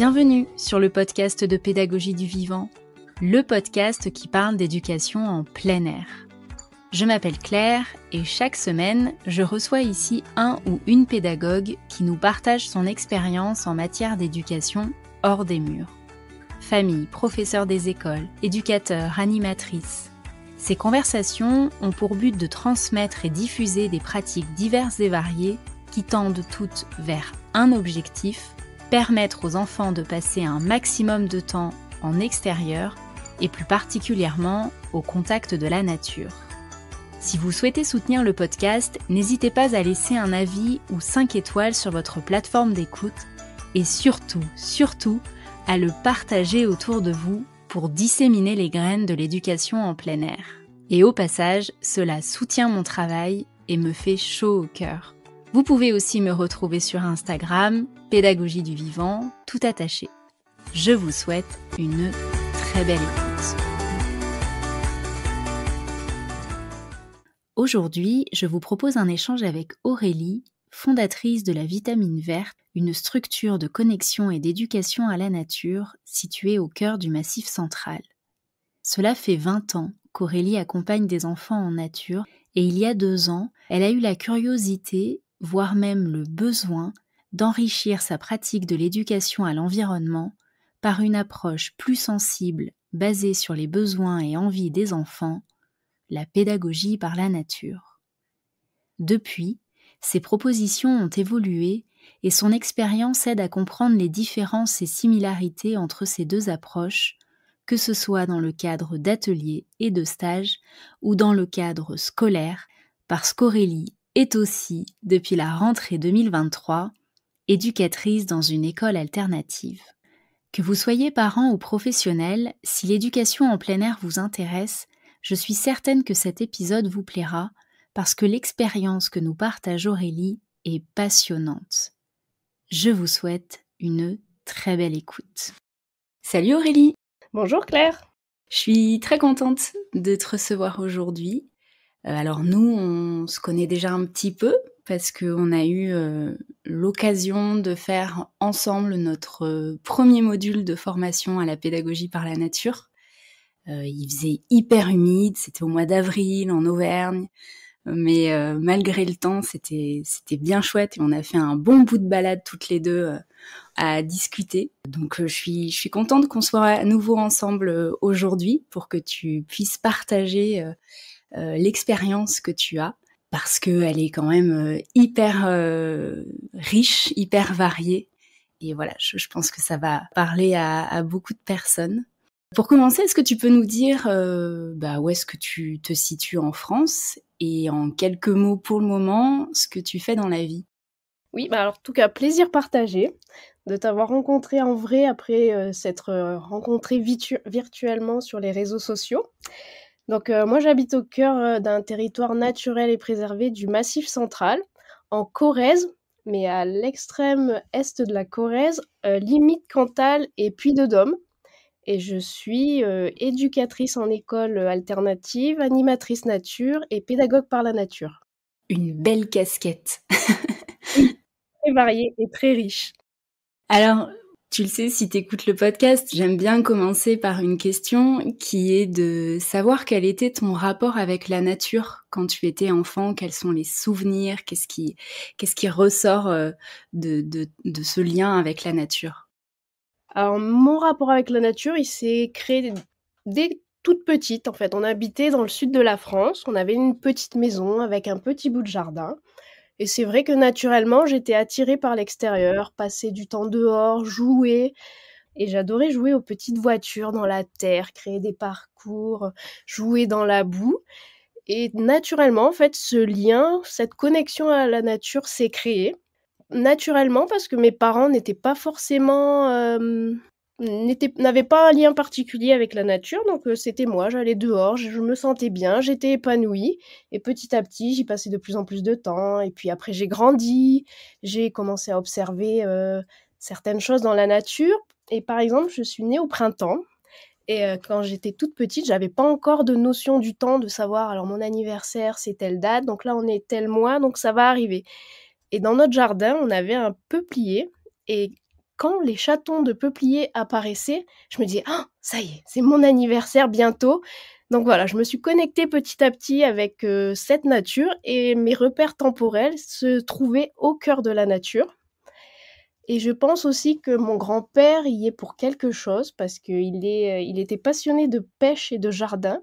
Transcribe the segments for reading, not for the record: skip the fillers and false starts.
Bienvenue sur le podcast de Pédagogie du Vivant, le podcast qui parle d'éducation en plein air. Je m'appelle Claire et chaque semaine, je reçois ici un ou une pédagogue qui nous partage son expérience en matière d'éducation hors des murs. Famille, professeurs des écoles, éducateurs, animatrices. Ces conversations ont pour but de transmettre et diffuser des pratiques diverses et variées qui tendent toutes vers un objectif, permettre aux enfants de passer un maximum de temps en extérieur et plus particulièrement au contact de la nature. Si vous souhaitez soutenir le podcast, n'hésitez pas à laisser un avis ou 5 étoiles sur votre plateforme d'écoute et surtout, à le partager autour de vous pour disséminer les graines de l'éducation en plein air. Et au passage, cela soutient mon travail et me fait chaud au cœur. Vous pouvez aussi me retrouver sur Instagram, Pédagogie du Vivant, tout attaché. Je vous souhaite une très belle écoute. Aujourd'hui, je vous propose un échange avec Aurélie, fondatrice de la Vitamine Verte, une structure de connexion et d'éducation à la nature située au cœur du Massif central. Cela fait 20 ans qu'Aurélie accompagne des enfants en nature et il y a 2 ans, elle a eu la curiosité, voire même le besoin, d'enrichir sa pratique de l'éducation à l'environnement par une approche plus sensible basée sur les besoins et envies des enfants, la pédagogie par la nature. Depuis, ses propositions ont évolué et son expérience aide à comprendre les différences et similarités entre ces deux approches, que ce soit dans le cadre d'ateliers et de stages ou dans le cadre scolaire, parce qu'Aurélie est aussi, depuis la rentrée 2023, éducatrice dans une école alternative. Que vous soyez parent ou professionnel, si l'éducation en plein air vous intéresse, je suis certaine que cet épisode vous plaira parce que l'expérience que nous partage Aurélie est passionnante. Je vous souhaite une très belle écoute. Salut Aurélie! Bonjour Claire! Je suis très contente de te recevoir aujourd'hui. Alors nous, on se connaît déjà un petit peu parce qu'on a eu l'occasion de faire ensemble notre premier module de formation à la pédagogie par la nature. Il faisait hyper humide, c'était au mois d'avril en Auvergne, mais malgré le temps, c'était bien chouette et on a fait un bon bout de balade toutes les deux à discuter. Donc je suis contente qu'on soit à nouveau ensemble aujourd'hui pour que tu puisses partager l'expérience que tu as, parce qu'elle est quand même hyper riche, hyper variée. Et voilà, je pense que ça va parler à beaucoup de personnes. Pour commencer, est-ce que tu peux nous dire où est-ce que tu te situes en France et en quelques mots pour le moment, ce que tu fais dans la vie? Oui, alors en tout cas, plaisir partagé de t'avoir rencontré en vrai après s'être rencontré virtuellement sur les réseaux sociaux. Donc moi j'habite au cœur d'un territoire naturel et préservé du Massif central, en Corrèze, mais à l'extrême est de la Corrèze, limite Cantal et Puy-de-Dôme. Et je suis éducatrice en école alternative, animatrice nature et pédagogue par la nature. Une belle casquette. Oui, très variée et très riche. Alors, tu le sais, si tu écoutes le podcast, j'aime bien commencer par une question qui est de savoir quel était ton rapport avec la nature quand tu étais enfant, quels sont les souvenirs, qu'est-ce qui ressort de ce lien avec la nature? Alors mon rapport avec la nature, il s'est créé dès toute petite en fait. On habitait dans le sud de la France, on avait une petite maison avec un petit bout de jardin. Et c'est vrai que naturellement, j'étais attirée par l'extérieur, passer du temps dehors, jouer. Et j'adorais jouer aux petites voitures dans la terre, créer des parcours, jouer dans la boue. Et naturellement, en fait, ce lien, cette connexion à la nature s'est créée. Naturellement, parce que mes parents n'étaient pas forcément, n'avaient pas un lien particulier avec la nature, donc c'était moi, j'allais dehors, je me sentais bien, j'étais épanouie et petit à petit, j'y passais de plus en plus de temps et puis après j'ai grandi, j'ai commencé à observer, certaines choses dans la nature et par exemple, je suis née au printemps et quand j'étais toute petite, j'avais pas encore de notion du temps, de savoir alors mon anniversaire, c'est telle date, donc là on est tel mois, donc ça va arriver. Et dans notre jardin, on avait un peuplier et quand les chatons de peuplier apparaissaient, je me disais: «Ah, ça y est, c'est mon anniversaire bientôt». Donc voilà, je me suis connectée petit à petit avec, cette nature et mes repères temporels se trouvaient au cœur de la nature. Et je pense aussi que mon grand-père y est pour quelque chose parce il était passionné de pêche et de jardin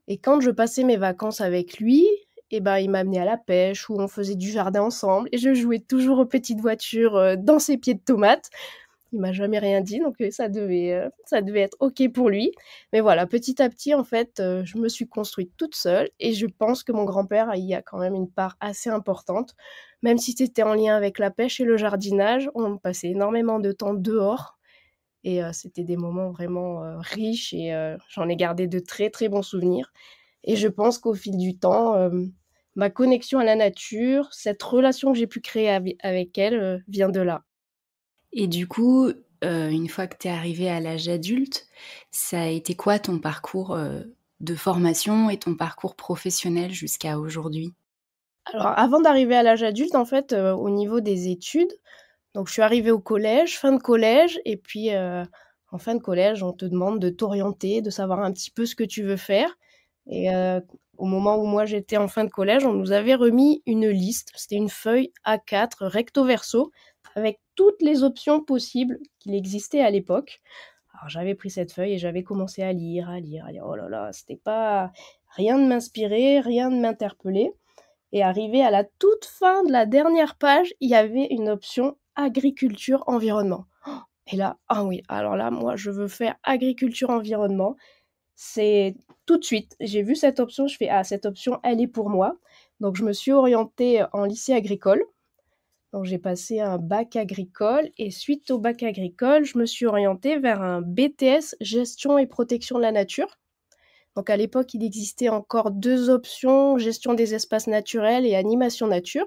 et quand je passais mes vacances avec lui et ben, il m'amenait à la pêche ou on faisait du jardin ensemble et je jouais toujours aux petites voitures, dans ses pieds de tomates. Il m'a jamais rien dit, donc ça devait être OK pour lui. Mais voilà, petit à petit, en fait, je me suis construite toute seule et je pense que mon grand-père y a quand même une part assez importante. Même si c'était en lien avec la pêche et le jardinage, on passait énormément de temps dehors et c'était des moments vraiment, riches et j'en ai gardé de très, très bons souvenirs et je pense qu'au fil du temps, ma connexion à la nature, cette relation que j'ai pu créer avec elle, vient de là. Et du coup, une fois que tu es arrivée à l'âge adulte, ça a été quoi ton parcours, de formation et ton parcours professionnel jusqu'à aujourd'hui? Alors avant d'arriver à l'âge adulte, en fait, au niveau des études, donc je suis arrivée au collège, fin de collège et puis, en fin de collège, on te demande de t'orienter, de savoir un petit peu ce que tu veux faire et au moment où moi j'étais en fin de collège, on nous avait remis une liste. C'était une feuille A4 recto verso avec toutes les options possibles qu'il existait à l'époque. Alors j'avais pris cette feuille et j'avais commencé à lire, à lire, à lire. Oh là là, c'était pas rien ne m'inspirait, rien ne m'interpellait et arrivé à la toute fin de la dernière page, il y avait une option agriculture environnement. Et là, ah oui, alors là, moi, je veux faire agriculture environnement. C'est tout de suite, j'ai vu cette option, je fais: «Ah, cette option, elle est pour moi». Donc je me suis orientée en lycée agricole. Donc j'ai passé un bac agricole et suite au bac agricole, je me suis orientée vers un BTS gestion et protection de la nature. Donc à l'époque, il existait encore 2 options, gestion des espaces naturels et animation nature.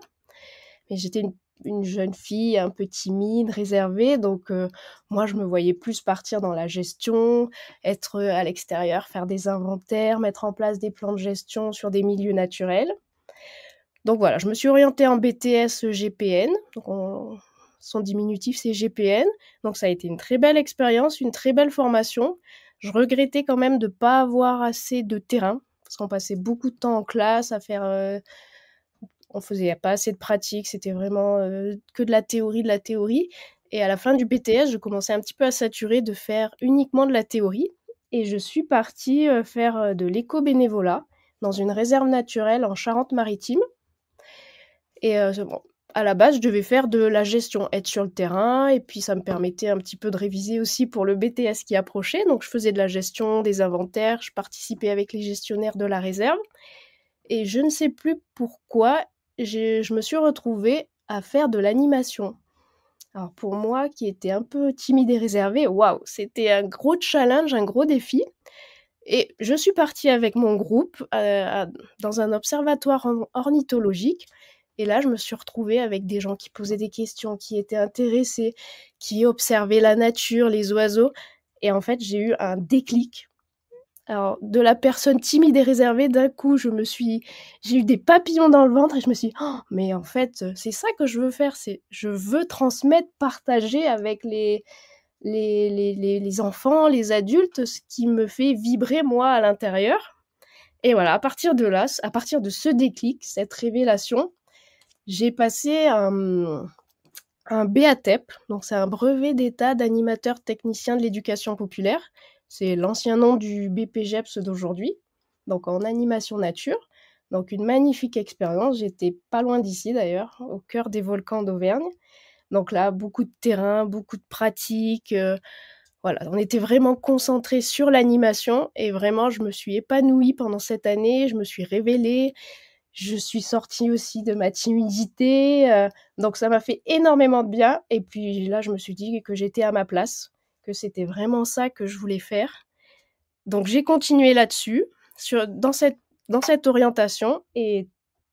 Mais j'étais une jeune fille un peu timide, réservée, donc moi je me voyais plus partir dans la gestion, être, à l'extérieur, faire des inventaires, mettre en place des plans de gestion sur des milieux naturels. Donc voilà, je me suis orientée en BTS GPN, donc son diminutif c'est GPN, donc ça a été une très belle expérience, une très belle formation. Je regrettais quand même de pas avoir assez de terrain, parce qu'on passait beaucoup de temps en classe à faire, on faisait pas assez de pratique, c'était vraiment, que de la théorie et à la fin du BTS, je commençais un petit peu à saturer de faire uniquement de la théorie et je suis partie, faire, de l'éco-bénévolat dans une réserve naturelle en Charente-Maritime et c'est bon, à la base, je devais faire de la gestion, être sur le terrain et puis ça me permettait un petit peu de réviser aussi pour le BTS qui approchait. Donc je faisais de la gestion, des inventaires, je participais avec les gestionnaires de la réserve et je ne sais plus pourquoi, je me suis retrouvée à faire de l'animation. Alors pour moi qui étais un peu timide et réservée, waouh, c'était un gros challenge, un gros défi et je suis partie avec mon groupe, dans un observatoire ornithologique et là, je me suis retrouvée avec des gens qui posaient des questions, qui étaient intéressés, qui observaient la nature, les oiseaux et en fait, j'ai eu un déclic. Alors, de la personne timide et réservée, d'un coup, j'ai eu des papillons dans le ventre et je me suis dit: «Oh, mais en fait, c'est ça que je veux faire, c'est je veux transmettre, partager avec les enfants, les adultes, ce qui me fait vibrer moi à l'intérieur» et voilà, à partir de là, à partir de ce déclic, cette révélation, j'ai passé un BATEP, donc c'est un brevet d'état d'animateur technicien de l'éducation populaire. C'est l'ancien nom du BPGEPS d'aujourd'hui, donc en animation nature. Donc une magnifique expérience, j'étais pas loin d'ici d'ailleurs, au cœur des volcans d'Auvergne. Donc là, beaucoup de terrain, beaucoup de pratiques, voilà, on était vraiment concentrés sur l'animation et vraiment je me suis épanouie pendant cette année, je me suis révélée, je suis sortie aussi de ma timidité, donc ça m'a fait énormément de bien et puis là, je me suis dit que j'étais à ma place, que c'était vraiment ça que je voulais faire. Donc j'ai continué là-dessus, dans cette orientation et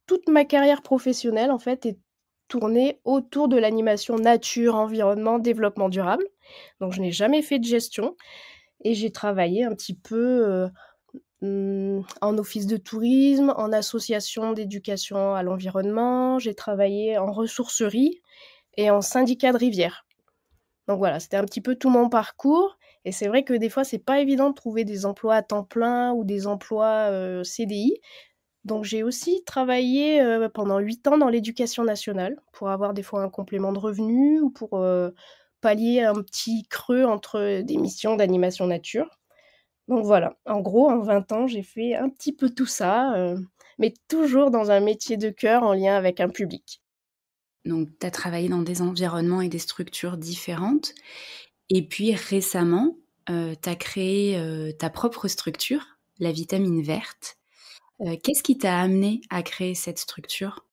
toute ma carrière professionnelle, en fait, est tournée autour de l'animation nature, environnement, développement durable. Donc je n'ai jamais fait de gestion et j'ai travaillé un petit peu, en office de tourisme, en association d'éducation à l'environnement, j'ai travaillé en ressourcerie et en syndicat de rivière. Donc voilà, c'était un petit peu tout mon parcours et c'est vrai que des fois, c'est pas évident de trouver des emplois à temps plein ou des emplois, CDI. Donc j'ai aussi travaillé, pendant 8 ans dans l'éducation nationale pour avoir des fois un complément de revenu ou pour, pallier un petit creux entre des missions d'animation nature. Donc voilà, en gros, en 20 ans, j'ai fait un petit peu tout ça, mais toujours dans un métier de cœur en lien avec un public. Donc, tu as travaillé dans des environnements et des structures différentes. Et puis récemment, tu as créé, ta propre structure, la Vitamine Verte. Qu'est-ce qui t'a amené à créer cette structure?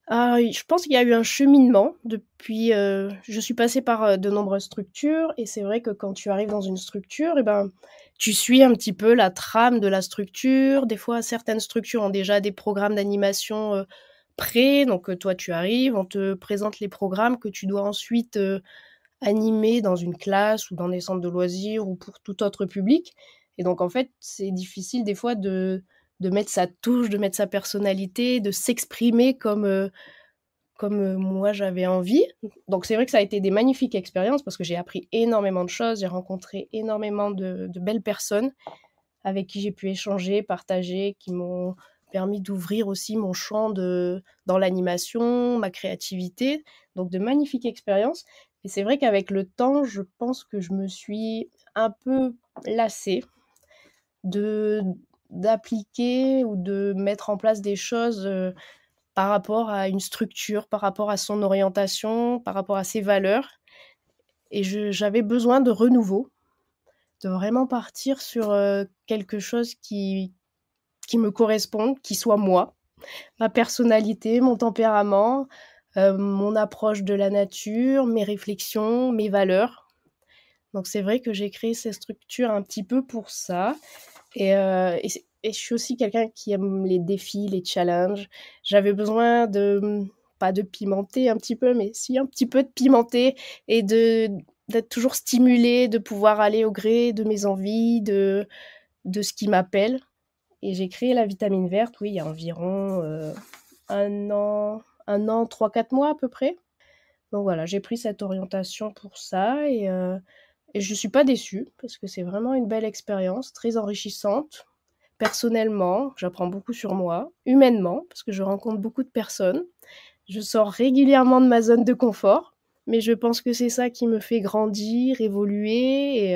Ah oui, je pense qu'il y a eu un cheminement depuis, je suis passée par, de nombreuses structures et c'est vrai que quand tu arrives dans une structure et ben, tu suis un petit peu la trame de la structure. Des fois, certaines structures ont déjà des programmes d'animation, prêts, donc toi, tu arrives, on te présente les programmes que tu dois ensuite, animer dans une classe ou dans des centres de loisirs ou pour tout autre public et donc en fait, c'est difficile des fois de mettre sa touche, de mettre sa personnalité, de s'exprimer comme moi j'avais envie. Donc c'est vrai que ça a été des magnifiques expériences parce que j'ai appris énormément de choses, j'ai rencontré énormément de belles personnes avec qui j'ai pu échanger, partager, qui m'ont permis d'ouvrir aussi mon champ dans l'animation, ma créativité. Donc de magnifiques expériences. Et c'est vrai qu'avec le temps, je pense que je me suis un peu lassée de d'appliquer ou de mettre en place des choses, par rapport à une structure, par rapport à son orientation, par rapport à ses valeurs et j'avais besoin de renouveau, de vraiment partir sur, quelque chose qui me corresponde, qui soit moi, ma personnalité, mon tempérament, mon approche de la nature, mes réflexions, mes valeurs. Donc c'est vrai que j'ai créé cette structure un petit peu pour ça et je suis aussi quelqu'un qui aime les défis, les challenges. J'avais besoin pas de pimenter un petit peu, mais si un petit peu de pimenter et d'être toujours stimulée, de pouvoir aller au gré de mes envies, de ce qui m'appelle et j'ai créé la Vitamine Verte, oui, il y a environ, 1 an, 3-4 mois à peu près. Donc voilà, j'ai pris cette orientation pour ça et je suis pas déçue parce que c'est vraiment une belle expérience, très enrichissante. Personnellement, j'apprends beaucoup sur moi, humainement, parce que je rencontre beaucoup de personnes. Je sors régulièrement de ma zone de confort, mais je pense que c'est ça qui me fait grandir, évoluer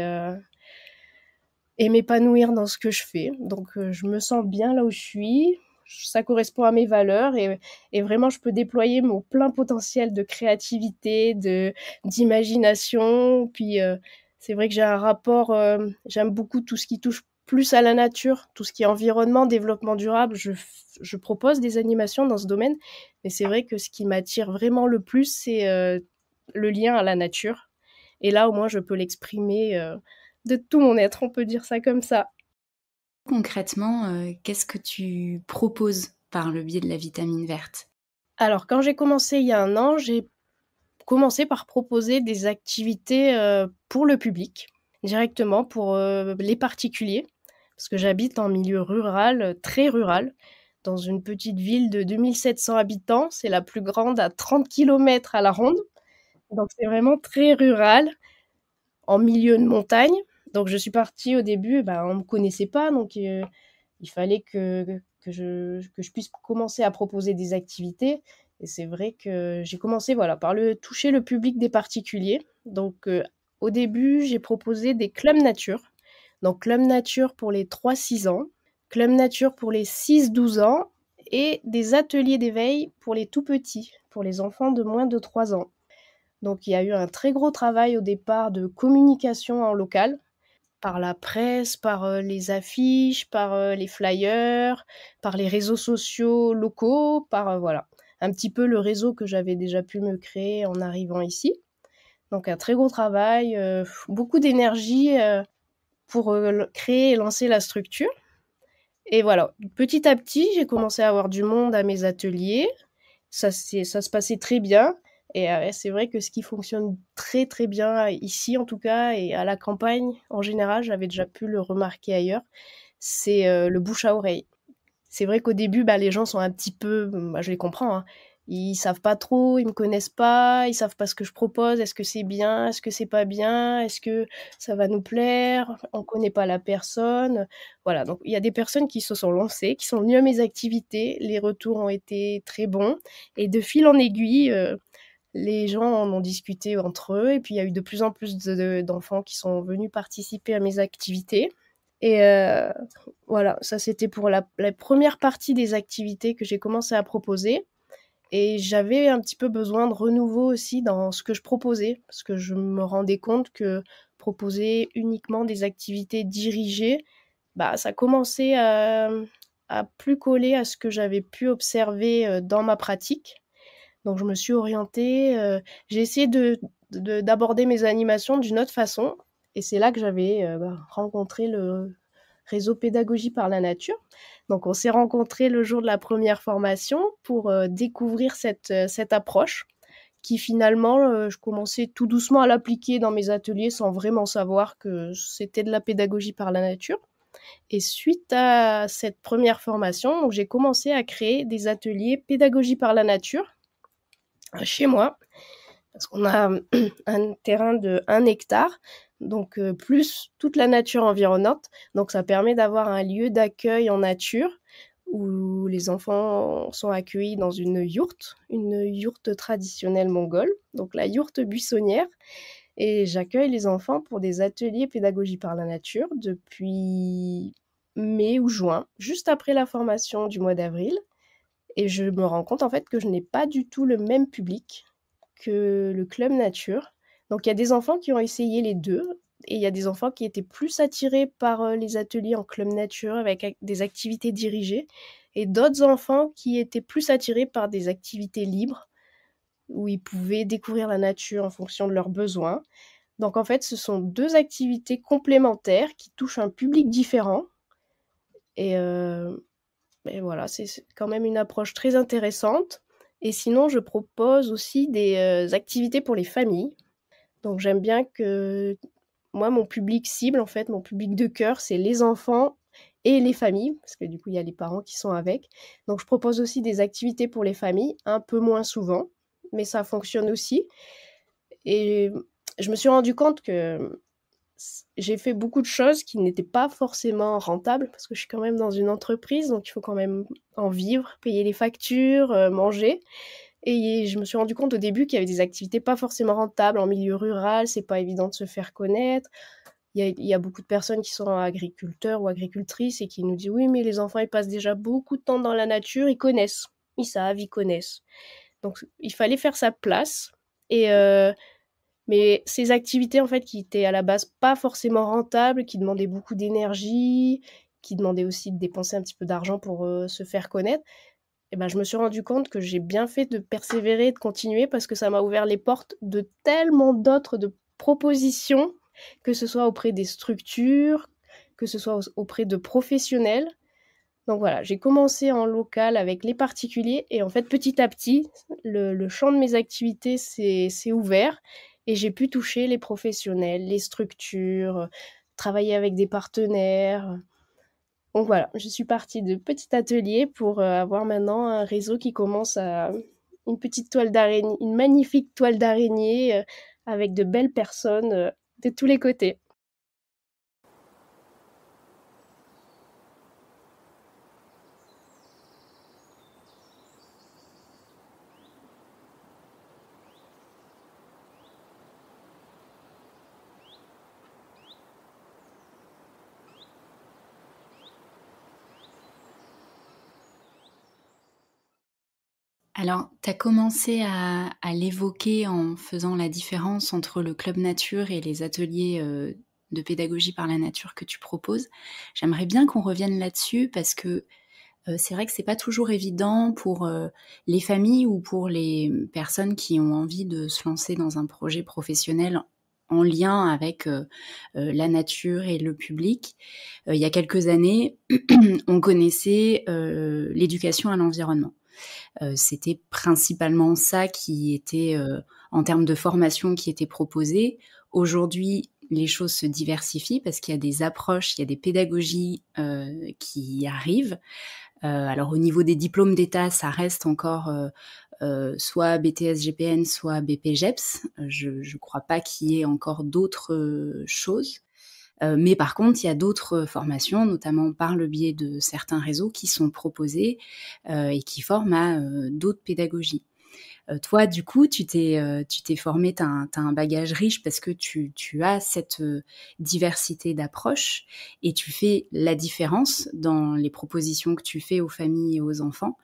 et m'épanouir dans ce que je fais. Donc je me sens bien là où je suis, ça correspond à mes valeurs et vraiment je peux déployer mon plein potentiel de créativité, d'imagination. Puis c'est vrai que j'ai un rapport, j'aime beaucoup tout ce qui touche plus à la nature, tout ce qui est environnement, développement durable. Je propose des animations dans ce domaine, mais c'est vrai que ce qui m'attire vraiment le plus, c'est le lien à la nature. Et là, au moins, je peux l'exprimer de tout mon être, on peut dire ça comme ça. Concrètement, qu'est-ce que tu proposes par le biais de la Vitamine Verte? Alors, quand j'ai commencé il y a 1 an, j'ai commencé par proposer des activités, pour le public, directement pour, les particuliers. Parce que j'habite en milieu rural, très rural, dans une petite ville de 2 700 habitants. C'est la plus grande à 30 kilomètres à la ronde, donc c'est vraiment très rural, en milieu de montagne. Donc je suis partie au début, on me connaissait pas, donc il fallait que je puisse commencer à proposer des activités et c'est vrai que j'ai commencé, voilà, par toucher le public des particuliers. Donc au début, j'ai proposé des clubs nature. Donc club nature pour les 3-6 ans, club nature pour les 6-12 ans et des ateliers d'éveil pour les tout petits, pour les enfants de moins de 3 ans. Donc il y a eu un très gros travail au départ de communication en local, par la presse, par, les affiches, par, les flyers, par les réseaux sociaux locaux, par, voilà, un petit peu le réseau que j'avais déjà pu me créer en arrivant ici. Donc un très gros travail, beaucoup d'énergie, pour, créer et lancer la structure et voilà, petit à petit, j'ai commencé à avoir du monde à mes ateliers. Ça se passait très bien et c'est vrai que ce qui fonctionne très, très bien ici, en tout cas et à la campagne, en général, j'avais déjà pu le remarquer ailleurs, c'est, le bouche à oreille. C'est vrai qu'au début, les gens sont un petit peu je les comprends, hein, Ils savent pas trop, ils me connaissent pas, ils savent pas ce que je propose. Est-ce que c'est bien? Est-ce que c'est pas bien? Est-ce que ça va nous plaire? On connaît pas la personne. Voilà, donc il y a des personnes qui se sont lancées, qui sont venues à mes activités. Les retours ont été très bons et de fil en aiguille, les gens en ont discuté entre eux et puis il y a eu de plus en plus d'enfants qui sont venus participer à mes activités. Et voilà, ça c'était pour la première partie des activités que j'ai commencé à proposer. Et j'avais un petit peu besoin de renouveau aussi dans ce que je proposais, parce que je me rendais compte que proposer uniquement des activités dirigées, bah, ça commençait à plus coller à ce que j'avais pu observer dans ma pratique. Donc je me suis orientée, j'ai essayé d'aborder mes animations d'une autre façon, et c'est là que j'avais rencontré le réseau pédagogie par la nature. Donc on s'est rencontrés le jour de la première formation pour découvrir cette approche qui finalement, je commençais tout doucement à l'appliquer dans mes ateliers sans vraiment savoir que c'était de la pédagogie par la nature. Et suite à cette première formation, donc j'ai commencé à créer des ateliers pédagogie par la nature chez moi, parce qu'on a un terrain de 1 hectare, donc plus toute la nature environnante. Donc ça permet d'avoir un lieu d'accueil en nature où les enfants sont accueillis dans une yourte traditionnelle mongole, donc la yourte buissonnière. Et j'accueille les enfants pour des ateliers pédagogie par la nature depuis mai ou juin, juste après la formation du mois d'avril. Et je me rends compte en fait que je n'ai pas du tout le même public que le club nature. Donc il y a des enfants qui ont essayé les deux et il y a des enfants qui étaient plus attirés par les ateliers en club nature avec des activités dirigées et d'autres enfants qui étaient plus attirés par des activités libres où ils pouvaient découvrir la nature en fonction de leurs besoins. Donc en fait, ce sont deux activités complémentaires qui touchent un public différent et voilà, c'est quand même une approche très intéressante. Et sinon, je propose aussi des activités pour les familles. Donc j'aime bien que moi, mon public cible, en fait, mon public de cœur, c'est les enfants et les familles, parce que du coup, il y a les parents qui sont avec. Donc je propose aussi des activités pour les familles, un peu moins souvent, mais ça fonctionne aussi. Et je me suis rendu compte que j'ai fait beaucoup de choses qui n'étaient pas forcément rentables, parce que je suis quand même dans une entreprise, donc il faut quand même en vivre, payer les factures, manger. Et je me suis rendu compte au début qu'il y avait des activités pas forcément rentables en milieu rural, c'est pas évident de se faire connaître. Il y a beaucoup de personnes qui sont agriculteurs ou agricultrices et qui nous disent oui, mais les enfants ils passent déjà beaucoup de temps dans la nature, ils connaissent, ils savent, ils connaissent. Donc il fallait faire sa place. Et mais ces activités en fait qui étaient à la base pas forcément rentables, qui demandaient beaucoup d'énergie, qui demandaient aussi de dépenser un petit peu d'argent pour se faire connaître, et ben, je me suis rendu compte que j'ai bien fait de persévérer, de continuer, parce que ça m'a ouvert les portes de tellement d'autres de propositions, que ce soit auprès des structures, que ce soit auprès de professionnels. Donc voilà, j'ai commencé en local avec les particuliers et en fait, petit à petit, le champ de mes activités s'est ouvert et j'ai pu toucher les professionnels, les structures, travailler avec des partenaires. Donc voilà, je suis partie de petit atelier pour avoir maintenant un réseau qui commence à une petite toile d'araignée, une magnifique toile d'araignée avec de belles personnes de tous les côtés. Alors, tu as commencé à l'évoquer en faisant la différence entre le club nature et les ateliers de pédagogie par la nature que tu proposes. J'aimerais bien qu'on revienne là-dessus parce que c'est vrai que c'est pas toujours évident pour les familles ou pour les personnes qui ont envie de se lancer dans un projet professionnel en lien avec la nature et le public. Il y a quelques années, on connaissait l'éducation à l'environnement. C'était principalement ça qui était, en termes de formation, qui était proposé. Aujourd'hui, les choses se diversifient parce qu'il y a des approches, il y a des pédagogies qui arrivent. Alors au niveau des diplômes d'État, ça reste encore soit BTS GPN, soit BPGEPS. Je ne crois pas qu'il y ait encore d'autres choses. Mais par contre, il y a d'autres formations, notamment par le biais de certains réseaux qui sont proposés et qui forment à d'autres pédagogies. Toi, du coup, tu t'es formé, tu as un bagage riche parce que tu as cette diversité d'approches et tu fais la différence dans les propositions que tu fais aux familles et aux enfants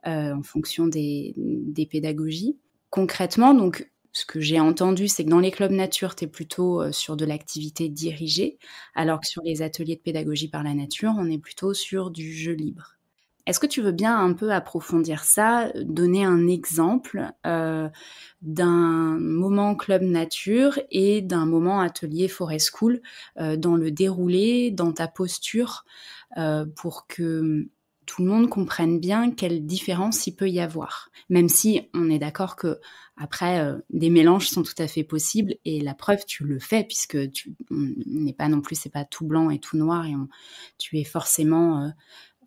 en fonction des pédagogies. Concrètement, donc, ce que j'ai entendu, c'est que dans les clubs nature, tu es plutôt sur de l'activité dirigée, alors que sur les ateliers de pédagogie par la nature, on est plutôt sur du jeu libre. Est-ce que tu veux bien un peu approfondir ça, donner un exemple d'un moment club nature et d'un moment atelier forest school dans le déroulé, dans ta posture, pour que tout le monde comprenne bien quelle différence il peut y avoir. Même si on est d'accord que après des mélanges sont tout à fait possibles et la preuve tu le fais puisque on n'est pas non plus, c'est pas tout blanc et tout noir et tu es forcément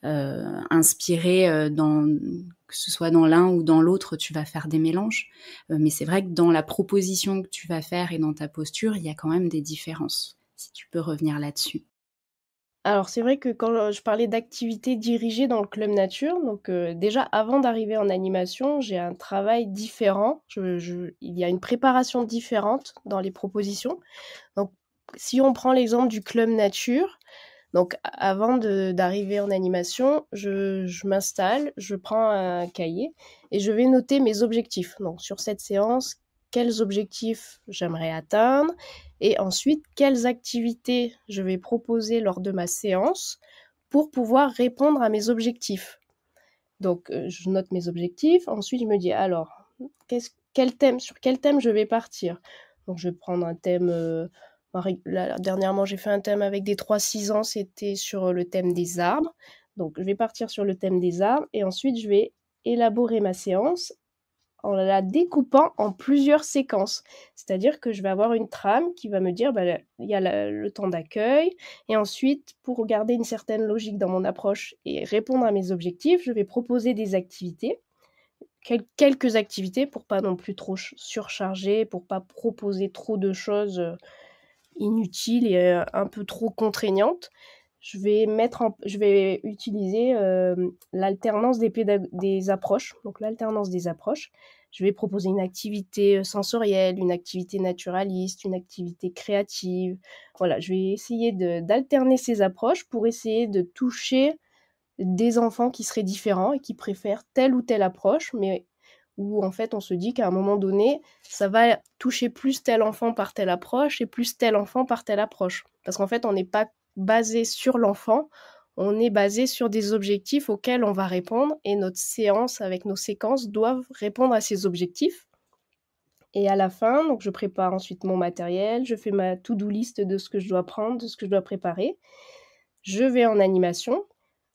inspiré que ce soit dans l'un ou dans l'autre, tu vas faire des mélanges. Mais c'est vrai que dans la proposition que tu vas faire et dans ta posture, il y a quand même des différences. Si tu peux revenir là-dessus. Alors c'est vrai que quand je parlais d'activité dirigée dans le club nature, donc déjà avant d'arriver en animation, j'ai un travail différent. Il y a une préparation différente dans les propositions. Donc si on prend l'exemple du club nature, donc avant d'arriver en animation, je m'installe, je prends un cahier et je vais noter mes objectifs. Donc sur cette séance, quels objectifs j'aimerais atteindre et ensuite quelles activités je vais proposer lors de ma séance pour pouvoir répondre à mes objectifs. Donc je note mes objectifs, ensuite je me dis alors, sur quel thème je vais partir. Donc je vais prendre un thème... dernièrement, j'ai fait un thème avec des 3-6 ans, c'était sur le thème des arbres. Donc, je vais partir sur le thème des arbres et ensuite, je vais élaborer ma séance en la découpant en plusieurs séquences. C'est-à-dire que je vais avoir une trame qui va me dire, il y a le temps d'accueil, et ensuite, pour garder une certaine logique dans mon approche et répondre à mes objectifs, je vais proposer des activités, quelques activités pour pas non plus trop surcharger, pour pas proposer trop de choses inutile et un peu trop contraignante. Je vais utiliser l'alternance des approches. Donc l'alternance des approches. Je vais proposer une activité sensorielle, une activité naturaliste, une activité créative. Voilà, je vais essayer d'alterner ces approches pour essayer de toucher des enfants qui seraient différents et qui préfèrent telle ou telle approche, mais où en fait on se dit qu'à un moment donné, ça va toucher plus tel enfant par telle approche et plus tel enfant par telle approche. Parce qu'en fait, on n'est pas basé sur l'enfant, on est basé sur des objectifs auxquels on va répondre et notre séance avec nos séquences doivent répondre à ces objectifs. Et à la fin, donc je prépare ensuite mon matériel, je fais ma to-do list de ce que je dois prendre, de ce que je dois préparer. Je vais en animation.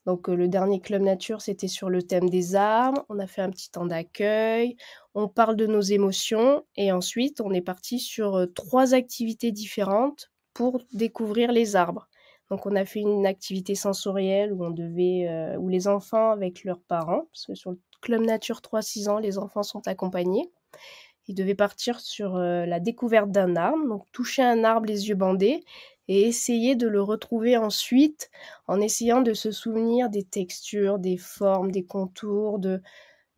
Donc le dernier club nature, c'était sur le thème des arbres. On a fait un petit temps d'accueil. On parle de nos émotions. Et ensuite, on est parti sur 3 activités différentes pour découvrir les arbres. Donc on a fait une activité sensorielle où les enfants avec leurs parents, parce que sur le club nature 3-6 ans, les enfants sont accompagnés. Ils devaient partir sur la découverte d'un arbre, donc toucher un arbre les yeux bandés et essayer de le retrouver ensuite en essayant de se souvenir des textures, des formes, des contours, de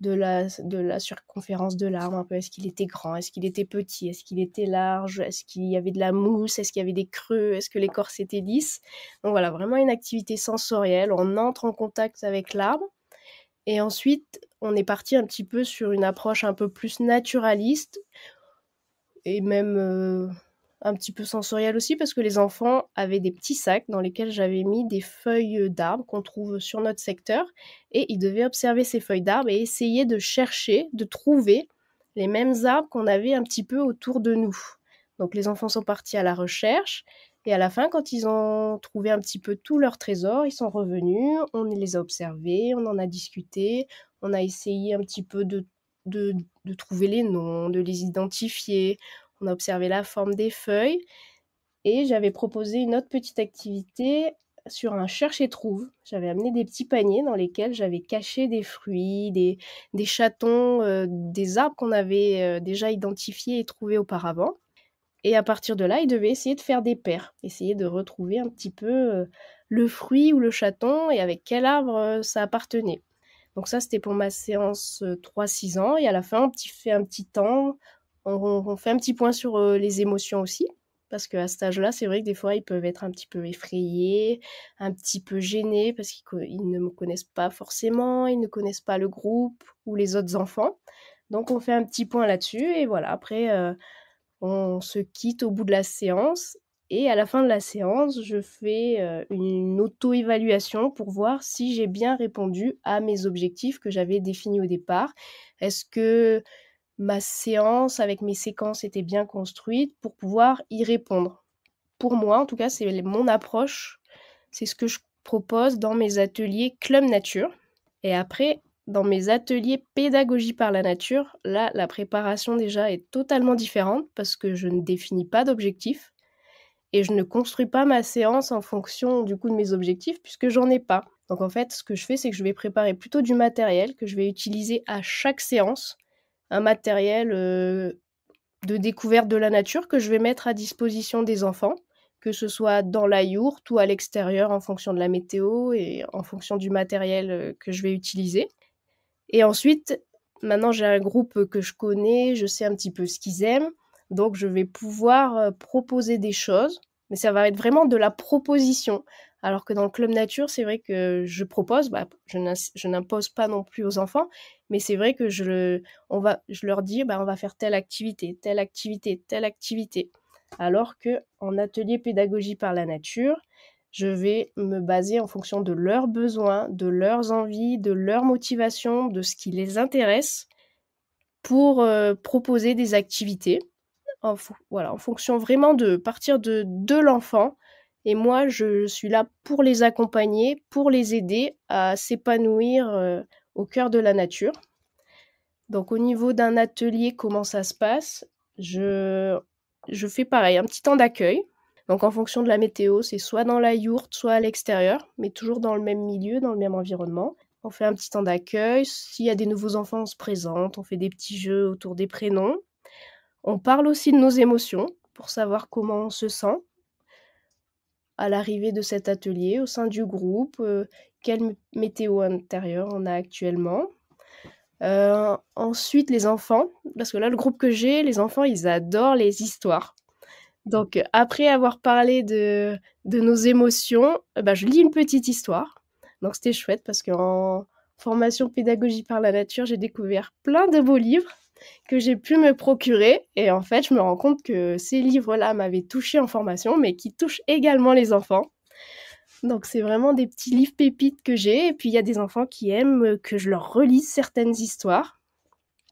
la circonférence de l'arbre un peu. Est-ce qu'il était grand? Est-ce qu'il était petit? Est-ce qu'il était large? Est-ce qu'il y avait de la mousse? Est-ce qu'il y avait des creux? Est-ce que l'écorce était lisse? Donc voilà, vraiment une activité sensorielle. On entre en contact avec l'arbre. Et ensuite, on est parti un petit peu sur une approche un peu plus naturaliste et même un petit peu sensorielle aussi parce que les enfants avaient des petits sacs dans lesquels j'avais mis des feuilles d'arbres qu'on trouve sur notre secteur et ils devaient observer ces feuilles d'arbres et essayer de chercher, de trouver les mêmes arbres qu'on avait un petit peu autour de nous. Donc les enfants sont partis à la recherche et à la fin, quand ils ont trouvé un petit peu tous leurs trésors, ils sont revenus, on les a observés, on en a discuté, on a essayé un petit peu de trouver les noms, de les identifier, on a observé la forme des feuilles et j'avais proposé une autre petite activité sur un cherche et trouve. J'avais amené des petits paniers dans lesquels j'avais caché des fruits, des chatons, des arbres qu'on avait, déjà identifiés et trouvés auparavant. Et à partir de là, ils devaient essayer de faire des paires, essayer de retrouver un petit peu, le fruit ou le chaton et avec quel arbre, ça appartenait. Donc ça, c'était pour ma séance 3-6 ans. Et à la fin, fait un petit temps, on fait un petit point sur les émotions aussi. Parce qu'à cet âge-là, c'est vrai que des fois, ils peuvent être un petit peu effrayés, un petit peu gênés, parce qu'ils ne me connaissent pas forcément, ils ne connaissent pas le groupe ou les autres enfants. Donc on fait un petit point là-dessus, et voilà, après, on se quitte au bout de la séance. Et à la fin de la séance, je fais une auto-évaluation pour voir si j'ai bien répondu à mes objectifs que j'avais définis au départ. Est-ce que ma séance avec mes séquences était bien construite pour pouvoir y répondre? Pour moi, en tout cas, c'est mon approche. C'est ce que je propose dans mes ateliers Club Nature. Et après, dans mes ateliers pédagogie par la nature, là, la préparation déjà est totalement différente parce que je ne définis pas d'objectifs et je ne construis pas ma séance en fonction du coup de mes objectifs puisque j'en ai pas. Donc en fait, ce que je fais, c'est que je vais préparer plutôt du matériel que je vais utiliser à chaque séance, un matériel de découverte de la nature que je vais mettre à disposition des enfants, que ce soit dans la yourte ou à l'extérieur en fonction de la météo et en fonction du matériel que je vais utiliser. Et ensuite, maintenant j'ai un groupe que je connais, je sais un petit peu ce qu'ils aiment, donc je vais pouvoir proposer des choses, mais ça va être vraiment de la proposition. Alors que dans le club nature, c'est vrai que je propose, je n'impose pas non plus aux enfants, mais c'est vrai que je leur dis, on va faire telle activité, telle activité, telle activité. Alors que en atelier pédagogie par la nature, je vais me baser en fonction de leurs besoins, de leurs envies, de leur motivation, de ce qui les intéresse pour proposer des activités en fonction vraiment de partir de l'enfant. Et moi, je suis là pour les accompagner, pour les aider à s'épanouir au cœur de la nature. Donc au niveau d'un atelier, comment ça se passe? Je fais pareil, un petit temps d'accueil. Donc en fonction de la météo, c'est soit dans la yourte, soit à l'extérieur, mais toujours dans le même milieu, dans le même environnement. On fait un petit temps d'accueil. S'il y a des nouveaux enfants, on se présente, on fait des petits jeux autour des prénoms. On parle aussi de nos émotions pour savoir comment on se sent à l'arrivée de cet atelier, au sein du groupe, quelle météo intérieure on a actuellement. Ensuite, les enfants, parce que là, le groupe que j'ai, les enfants, ils adorent les histoires. Donc, après avoir parlé de nos émotions, je lis une petite histoire. Donc, c'était chouette parce qu'en formation pédagogie par la nature, j'ai découvert plein de beaux livres que j'ai pu me procurer. Et en fait, je me rends compte que ces livres-là m'avaient touchée en formation, mais qui touchent également les enfants. Donc, c'est vraiment des petits livres pépites que j'ai. Et puis, il y a des enfants qui aiment que je leur relise certaines histoires.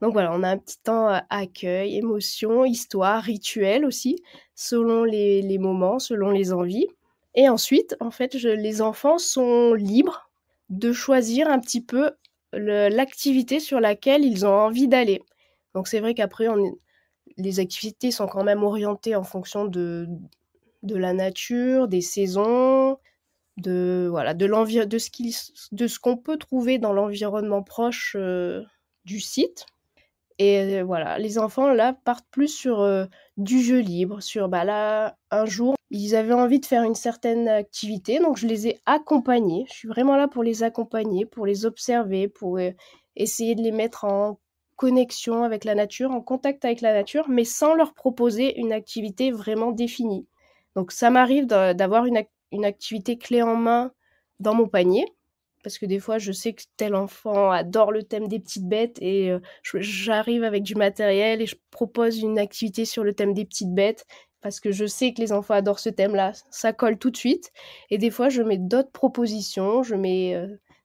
Donc voilà, on a un petit temps accueil, émotion, histoire, rituel aussi, selon les moments, selon les envies. Et ensuite, en fait, les enfants sont libres de choisir un petit peu l'activité sur laquelle ils ont envie d'aller. Donc c'est vrai qu'après, les activités sont quand même orientées en fonction de la nature, des saisons, de ce qu'on peut trouver dans l'environnement proche du site. Et voilà, les enfants là partent plus sur du jeu libre, sur là, un jour, ils avaient envie de faire une certaine activité, donc je les ai accompagnés. Je suis vraiment là pour les accompagner, pour les observer, pour essayer de les mettre en connexion avec la nature, en contact avec la nature, mais sans leur proposer une activité vraiment définie. Donc ça m'arrive d'avoir une activité clé en main dans mon panier, parce que des fois, je sais que tel enfant adore le thème des petites bêtes et j'arrive avec du matériel et je propose une activité sur le thème des petites bêtes parce que je sais que les enfants adorent ce thème-là. Ça colle tout de suite. Et des fois, je mets d'autres propositions, je mets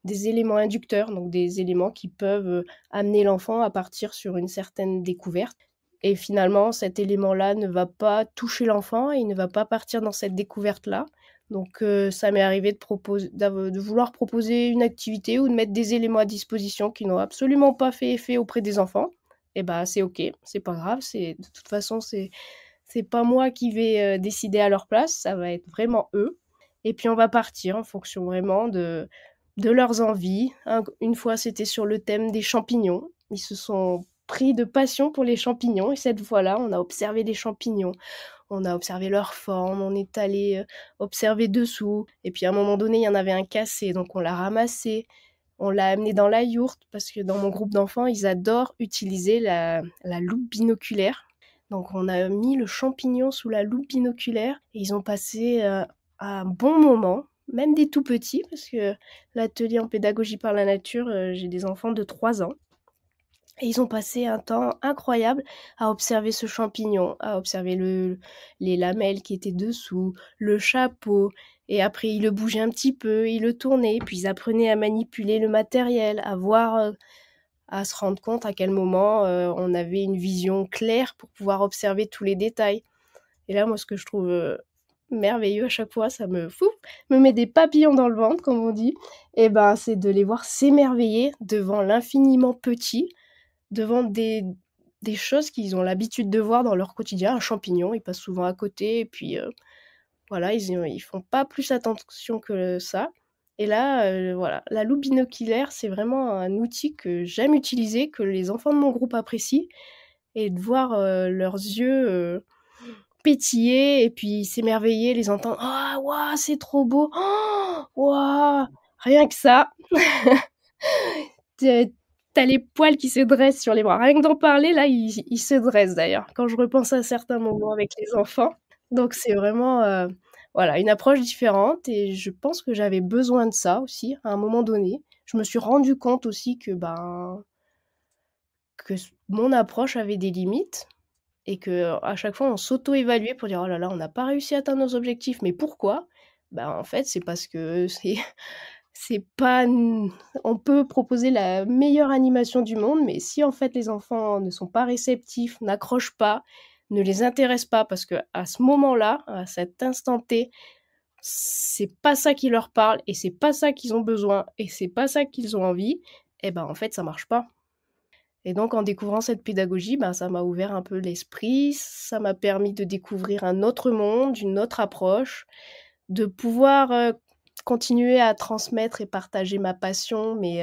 des éléments inducteurs, donc des éléments qui peuvent amener l'enfant à partir sur une certaine découverte. Et finalement, cet élément-là ne va pas toucher l'enfant et il ne va pas partir dans cette découverte-là. Donc ça m'est arrivé de vouloir proposer une activité ou de mettre des éléments à disposition qui n'ont absolument pas fait effet auprès des enfants. Et c'est ok, c'est pas grave, de toute façon c'est pas moi qui vais décider à leur place, ça va être vraiment eux. et puis on va partir en fonction vraiment de leurs envies. Une fois, c'était sur le thème des champignons. Ils se sont pris de passion pour les champignons et cette fois-là, on a observé les champignons. On a observé leur forme, on est allé, observer dessous et puis à un moment donné, il y en avait un cassé, donc on l'a ramassé. On l'a amené dans la yourte parce que dans mon groupe d'enfants, ils adorent utiliser la loupe binoculaire. Donc on a mis le champignon sous la loupe binoculaire et ils ont passé, un bon moment, même des tout petits parce que l'atelier en pédagogie par la nature, j'ai des enfants de 3 ans et ils ont passé un temps incroyable à observer ce champignon, à observer les lamelles qui étaient dessous, le chapeau et après ils le bougeaient un petit peu, ils le tournaient, puis ils apprenaient à manipuler le matériel, à voir, à se rendre compte à quel moment, on avait une vision claire pour pouvoir observer tous les détails. Et là, moi, ce que je trouve, merveilleux à chaque fois, ça me met des papillons dans le ventre, comme on dit, et ben, c'est de les voir s'émerveiller devant l'infiniment petit, devant des choses qu'ils ont l'habitude de voir dans leur quotidien. Un champignon, ils passent souvent à côté et puis, voilà, ils font pas plus attention que ça et là, voilà, la loupe binoculaire, c'est vraiment un outil que j'aime utiliser, que les enfants de mon groupe apprécient et de voir, leurs yeux, pétiller et puis s'émerveiller, les entendre: «Ah waouh, c'est trop beau! Waouh!» Rien que ça, tu as les poils qui se dressent sur les bras. Rien que d'en parler, là, ils se dressent d'ailleurs, quand je repense à certains moments avec les enfants. Donc c'est vraiment, voilà, une approche différente et je pense que j'avais besoin de ça aussi, à un moment donné. Je me suis rendu compte aussi que, ben, mon approche avait des limites et qu'à chaque fois on s'auto-évaluait pour dire: «Oh là là, on n'a pas réussi à atteindre nos objectifs, mais pourquoi?» Ben, en fait, c'est parce que c'est pas n on peut proposer la meilleure animation du monde, mais si en fait les enfants ne sont pas réceptifs, n'accrochent pas, ne les intéressent pas parce qu'à ce moment-là, à cet instant T, c'est pas ça qui leur parle et c'est pas ça qu'ils ont besoin et c'est pas ça qu'ils ont envie, et ben, en fait, ça marche pas. Et donc en découvrant cette pédagogie, ben, ça m'a ouvert un peu l'esprit, ça m'a permis de découvrir un autre monde, une autre approche, de pouvoir, continuer à transmettre et partager ma passion, mais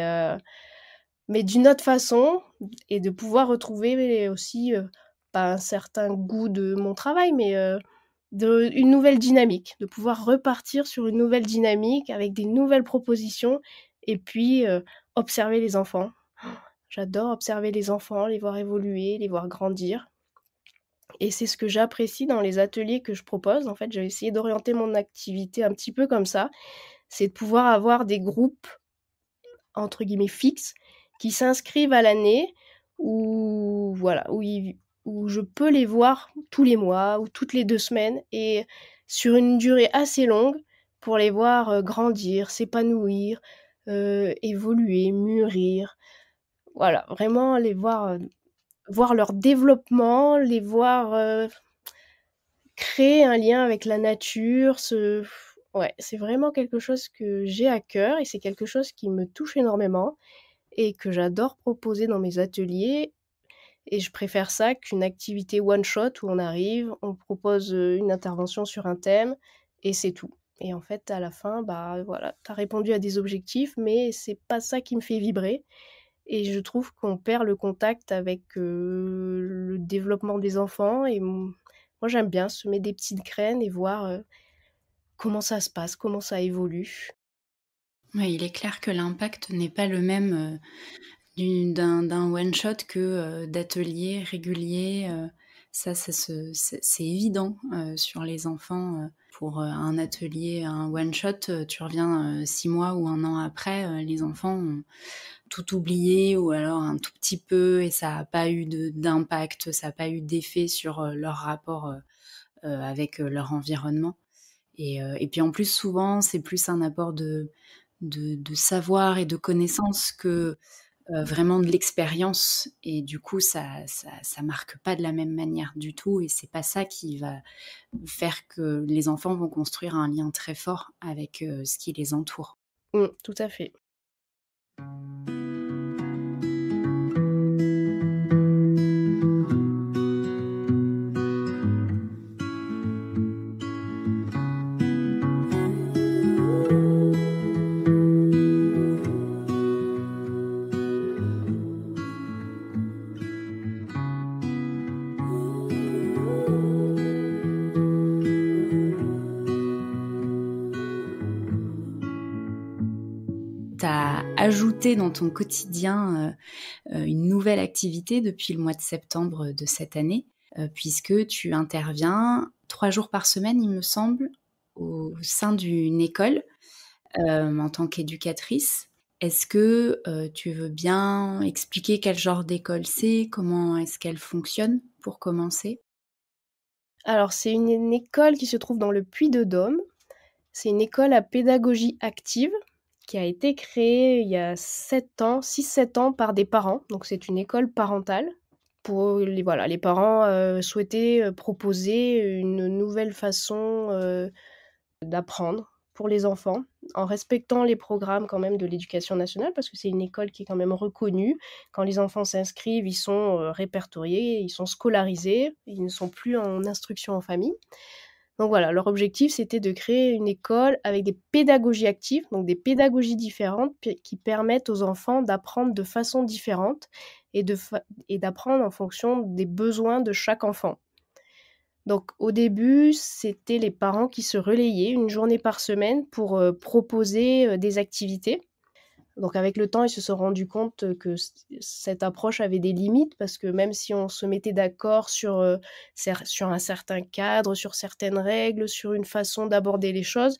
d'une autre façon et de pouvoir retrouver aussi, pas un certain goût de mon travail, mais, une nouvelle dynamique, de pouvoir repartir sur une nouvelle dynamique avec des nouvelles propositions et puis, observer les enfants. J'adore observer les enfants, les voir évoluer, les voir grandir et c'est ce que j'apprécie dans les ateliers que je propose. En fait, j'ai essayé d'orienter mon activité un petit peu comme ça, c'est de pouvoir avoir des groupes entre guillemets «fixes» qui s'inscrivent à l'année où voilà, où je peux les voir tous les mois ou toutes les 2 semaines et sur une durée assez longue pour les voir, grandir, s'épanouir, évoluer, mûrir. Voilà, vraiment les voir, voir leur développement, les voir, créer un lien avec la nature, ouais, c'est vraiment quelque chose que j'ai à cœur et c'est quelque chose qui me touche énormément et que j'adore proposer dans mes ateliers et je préfère ça qu'une activité one shot où on arrive, on propose, une intervention sur un thème et c'est tout et en fait, à la fin, bah, voilà, tu as répondu à des objectifs mais c'est pas ça qui me fait vibrer et je trouve qu'on perd le contact avec, le développement des enfants et moi j'aime bien semer des petites graines et voir, comment ça se passe, comment ça évolue. Ouais, il est clair que l'impact n'est pas le même, d'un one shot que, d'ateliers réguliers, c'est évident, sur les enfants, pour, un atelier, un one shot, tu reviens, 6 mois ou 1 an après, les enfants ont tout oublié ou alors un tout petit peu et ça a pas eu d'impact, ça a pas eu d'effet sur, leur rapport, avec, leur environnement et puis en plus souvent c'est plus un apport de savoir et de connaissances que, vraiment de l'expérience et du coup ça marque pas de la même manière du tout et c'est pas ça qui va faire que les enfants vont construire un lien très fort avec, ce qui les entoure. Tout à fait. ajouté dans ton quotidien une nouvelle activité depuis le mois de septembre de cette année, puisque tu interviens 3 jours par semaine, il me semble, au sein d'une école, en tant qu'éducatrice. Est-ce que tu veux bien expliquer quel genre d'école c'est? Comment est-ce qu'elle fonctionne pour commencer? Alors, c'est une école qui se trouve dans le Puy-de-Dôme. C'est une école à pédagogie active qui a été créée il y a 7 ans, 6-7 ans par des parents. Donc c'est une école parentale pour les parents, souhaitaient, proposer une nouvelle façon, d'apprendre pour les enfants, en respectant les programmes quand même de l'éducation nationale, parce que c'est une école qui est quand même reconnue. Quand les enfants s'inscrivent, ils sont, répertoriés, ils sont scolarisés, ils ne sont plus en instruction en famille. Donc voilà, leur objectif, c'était de créer une école avec des pédagogies actives, donc des pédagogies différentes qui permettent aux enfants d'apprendre de façon différente et d'apprendre en fonction des besoins de chaque enfant. Donc au début, c'était les parents qui se relayaient une journée par semaine pour proposer des activités. Donc avec le temps, ils se sont rendus compte que cette approche avait des limites parce que même si on se mettait d'accord sur un certain cadre, sur certaines règles, sur une façon d'aborder les choses,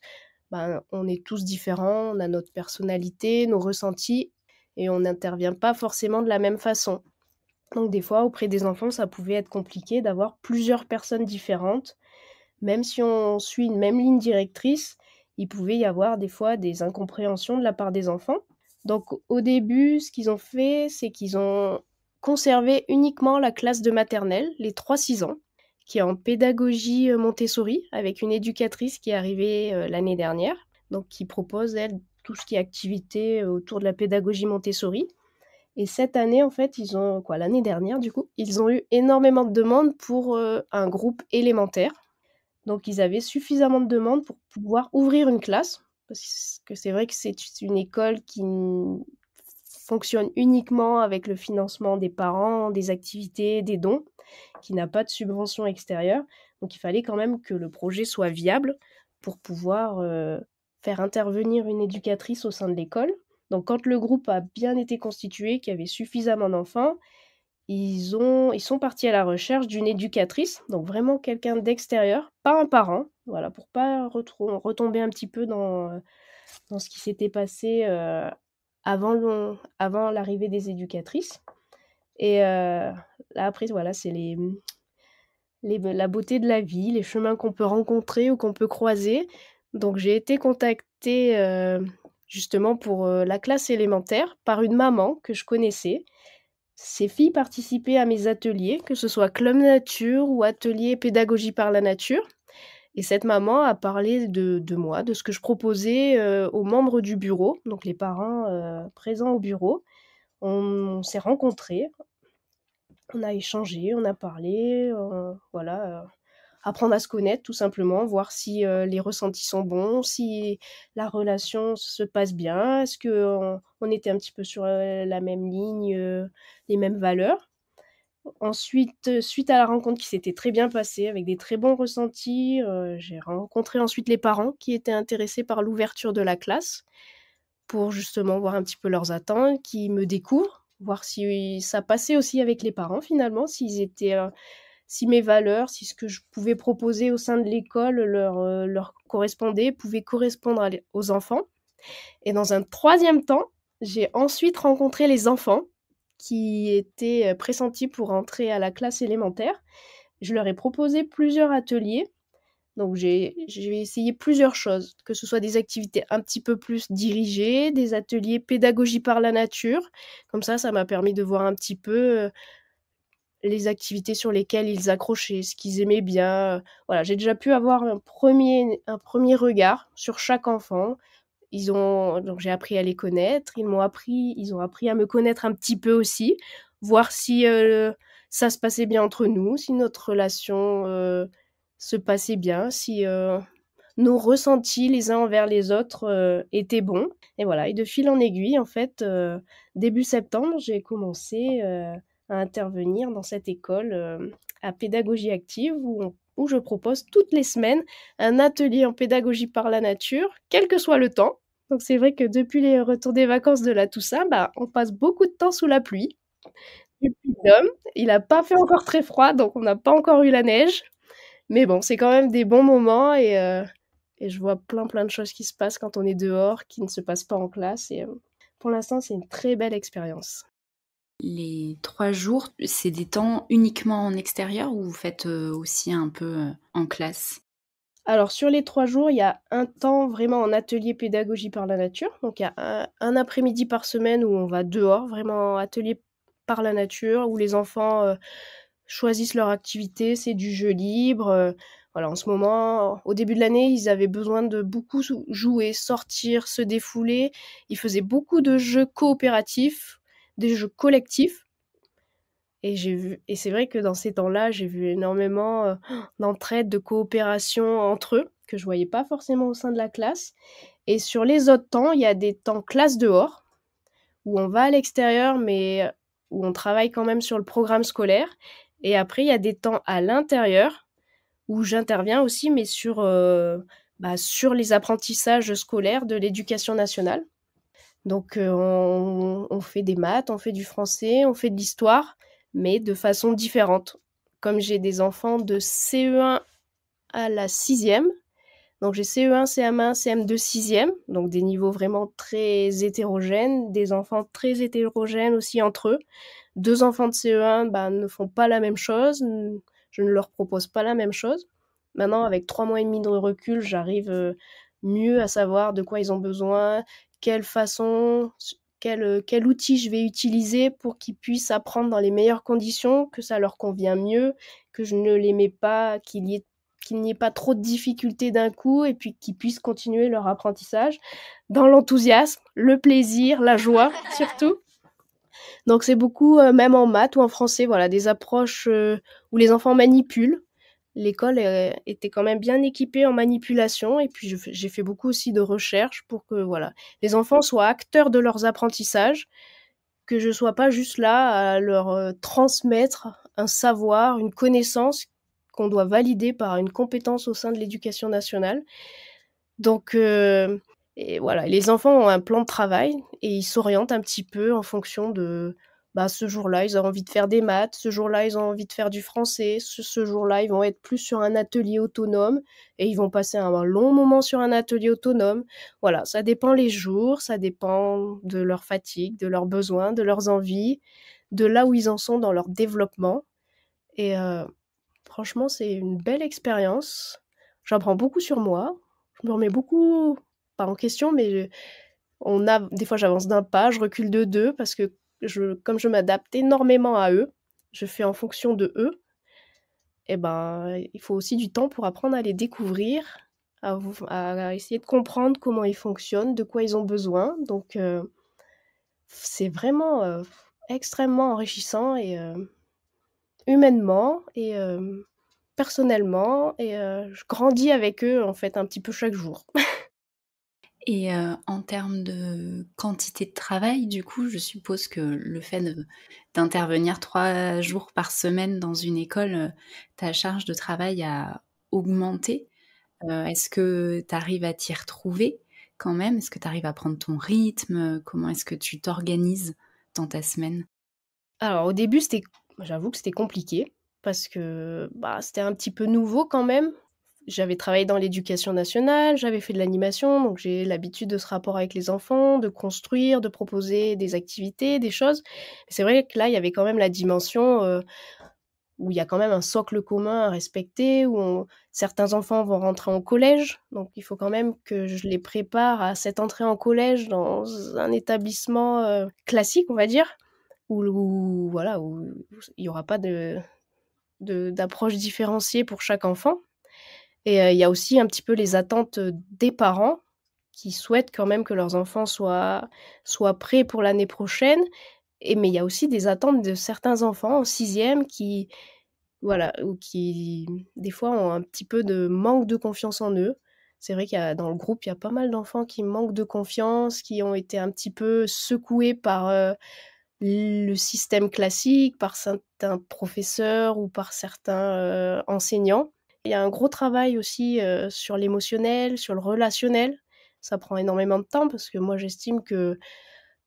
ben, on est tous différents, on a notre personnalité, nos ressentis et on n'intervient pas forcément de la même façon. Donc des fois, auprès des enfants, ça pouvait être compliqué d'avoir plusieurs personnes différentes. Même si on suit une même ligne directrice, il pouvait y avoir des fois des incompréhensions de la part des enfants. Donc au début, ce qu'ils ont fait, c'est qu'ils ont conservé uniquement la classe de maternelle, les 3-6 ans, qui est en pédagogie Montessori, avec une éducatrice qui est arrivée l'année dernière, donc qui propose, elle, tout ce qui est activité autour de la pédagogie Montessori. Et cette année, en fait, l'année dernière, du coup, ils ont eu énormément de demandes pour un groupe élémentaire. Donc, ils avaient suffisamment de demandes pour pouvoir ouvrir une classe. Parce que c'est vrai que c'est une école qui fonctionne uniquement avec le financement des parents, des activités, des dons, qui n'a pas de subvention extérieure. Donc, il fallait quand même que le projet soit viable pour pouvoir faire intervenir une éducatrice au sein de l'école. Donc, quand le groupe a bien été constitué, qu'il y avait suffisamment d'enfants, ils sont partis à la recherche d'une éducatrice, donc vraiment quelqu'un d'extérieur, pas un parent, voilà, pour pas retomber un petit peu dans ce qui s'était passé avant l'arrivée des éducatrices. Et là, après, voilà, c'est la beauté de la vie, les chemins qu'on peut rencontrer ou qu'on peut croiser. Donc, j'ai été contactée justement pour la classe élémentaire par une maman que je connaissais. Ces filles participaient à mes ateliers, que ce soit Club Nature ou atelier pédagogie par la nature. Et cette maman a parlé de moi, de ce que je proposais aux membres du bureau, donc les parents présents au bureau. On s'est rencontrés, on a échangé, on a parlé, voilà, apprendre à se connaître tout simplement, voir si les ressentis sont bons, si la relation se passe bien, est-ce qu'on était un petit peu sur la même ligne, les mêmes valeurs. Ensuite, suite à la rencontre qui s'était très bien passée avec des très bons ressentis, j'ai rencontré ensuite les parents qui étaient intéressés par l'ouverture de la classe pour justement voir un petit peu leurs attentes, qui me découvrent, voir si ça passait aussi avec les parents finalement, si mes valeurs, si ce que je pouvais proposer au sein de l'école leur correspondait, pouvait correspondre aux enfants. Et dans un troisième temps, j'ai ensuite rencontré les enfants qui étaient pressentis pour entrer à la classe élémentaire. Je leur ai proposé plusieurs ateliers. Donc j'ai essayé plusieurs choses, que ce soit des activités un petit peu plus dirigées, des ateliers pédagogie par la nature. Comme ça m'a permis de voir un petit peu les activités sur lesquelles ils accrochaient, ce qu'ils aimaient bien. Voilà, j'ai déjà pu avoir un premier regard sur chaque enfant. Donc j'ai appris à les connaître, ils ont appris à me connaître un petit peu aussi, voir si ça se passait bien entre nous, si notre relation se passait bien, si nos ressentis les uns envers les autres étaient bons. Et voilà, et de fil en aiguille, en fait, début septembre, j'ai commencé à intervenir dans cette école à pédagogie active où je propose toutes les semaines un atelier en pédagogie par la nature, quel que soit le temps. Donc c'est vrai que depuis les retours des vacances de la Toussaint, bah, on passe beaucoup de temps sous la pluie. Et puis l'homme, il a pas fait encore très froid, donc on n'a pas encore eu la neige. Mais bon, c'est quand même des bons moments et je vois plein de choses qui se passent quand on est dehors, qui ne se passent pas en classe et pour l'instant, c'est une très belle expérience. Les 3 jours, c'est des temps uniquement en extérieur ou vous faites, aussi un peu, en classe? Alors sur les 3 jours, il y a un temps vraiment en atelier pédagogie par la nature. Donc il y a un après-midi par semaine où on va dehors, vraiment atelier par la nature, où les enfants, choisissent leur activité. C'est du jeu libre, voilà, en ce moment, au début de l'année, ils avaient besoin de beaucoup jouer, sortir, se défouler. Ils faisaient beaucoup de jeux coopératifs, des jeux collectifs et c'est vrai que dans ces temps-là, j'ai vu énormément, d'entraide, de coopération entre eux, que je voyais pas forcément au sein de la classe et sur les autres temps, il y a des temps classe dehors, où on va à l'extérieur, mais où on travaille quand même sur le programme scolaire et après il y a des temps à l'intérieur, où j'interviens aussi, mais sur les apprentissages scolaires de l'éducation nationale. Donc on fait des maths, on fait du français, on fait de l'histoire, mais de façon différente. Comme j'ai des enfants de CE1 à la sixième, donc j'ai CE1, CM1, CM2, sixième, donc des niveaux vraiment très hétérogènes, des enfants très hétérogènes aussi entre eux. Deux enfants de CE1 bah, ne font pas la même chose, je ne leur propose pas la même chose. Maintenant, avec 3 mois et demi de recul, j'arrive mieux à savoir de quoi ils ont besoin, quelle façon, quel outil je vais utiliser pour qu'ils puissent apprendre dans les meilleures conditions, que ça leur convient mieux, que je ne les mets pas, qu'il n'y ait pas trop de difficultés d'un coup et puis qu'ils puissent continuer leur apprentissage dans l'enthousiasme, le plaisir, la joie surtout. Donc c'est beaucoup, même en maths ou en français, voilà, des approches où les enfants manipulent. L'école était quand même bien équipée en manipulation et puis j'ai fait beaucoup aussi de recherches pour que voilà, les enfants soient acteurs de leurs apprentissages, que je sois pas juste là à leur transmettre un savoir, une connaissance qu'on doit valider par une compétence au sein de l'éducation nationale. Donc et voilà, les enfants ont un plan de travail et ils s'orientent un petit peu en fonction de, bah, ce jour-là, ils ont envie de faire des maths, ce jour-là, ils ont envie de faire du français, ce jour-là, ils vont être plus sur un atelier autonome et ils vont passer un long moment sur un atelier autonome. Voilà, ça dépend les jours, ça dépend de leur fatigue, de leurs besoins, de leurs envies, de là où ils en sont dans leur développement et franchement, c'est une belle expérience. J'apprends beaucoup sur moi. Je me remets beaucoup, pas en question, mais des fois j'avance d'un pas, je recule de deux parce que comme je m'adapte énormément à eux, je fais en fonction de eux. Et ben, il faut aussi du temps pour apprendre à les découvrir, à essayer de comprendre comment ils fonctionnent, de quoi ils ont besoin. Donc, c'est vraiment extrêmement enrichissant et humainement et personnellement et je grandis avec eux, en fait, un petit peu chaque jour. Et en termes de quantité de travail, du coup, je suppose que le fait d'intervenir 3 jours par semaine dans une école, ta charge de travail a augmenté. Est-ce que tu arrives à t'y retrouver quand même? Est-ce que tu arrives à prendre ton rythme? Comment est-ce que tu t'organises dans ta semaine? Alors au début, j'avoue que c'était compliqué parce que, bah, c'était un petit peu nouveau quand même. J'avais travaillé dans l'éducation nationale, j'avais fait de l'animation, donc j'ai l'habitude de ce rapport avec les enfants, de construire, de proposer des activités, des choses. C'est vrai que là, il y avait quand même la dimension, où il y a quand même un socle commun à respecter, certains enfants vont rentrer en collège, donc il faut quand même que je les prépare à cette entrée en collège dans un établissement, classique, on va dire, voilà, où il y aura pas d'approche différenciée pour chaque enfant et il y a aussi un petit peu les attentes, des parents qui souhaitent quand même que leurs enfants soient prêts pour l'année prochaine mais il y a aussi des attentes de certains enfants en sixième qui voilà, ou qui, des fois, ont un petit peu de manque de confiance en eux. C'est vrai qu'il y a dans le groupe, il y a pas mal d'enfants qui manquent de confiance, qui ont été un petit peu secoués par, le système classique, par certains professeurs ou par certains, enseignants. Il y a un gros travail aussi, sur l'émotionnel, sur le relationnel. Ça prend énormément de temps parce que moi, j'estime que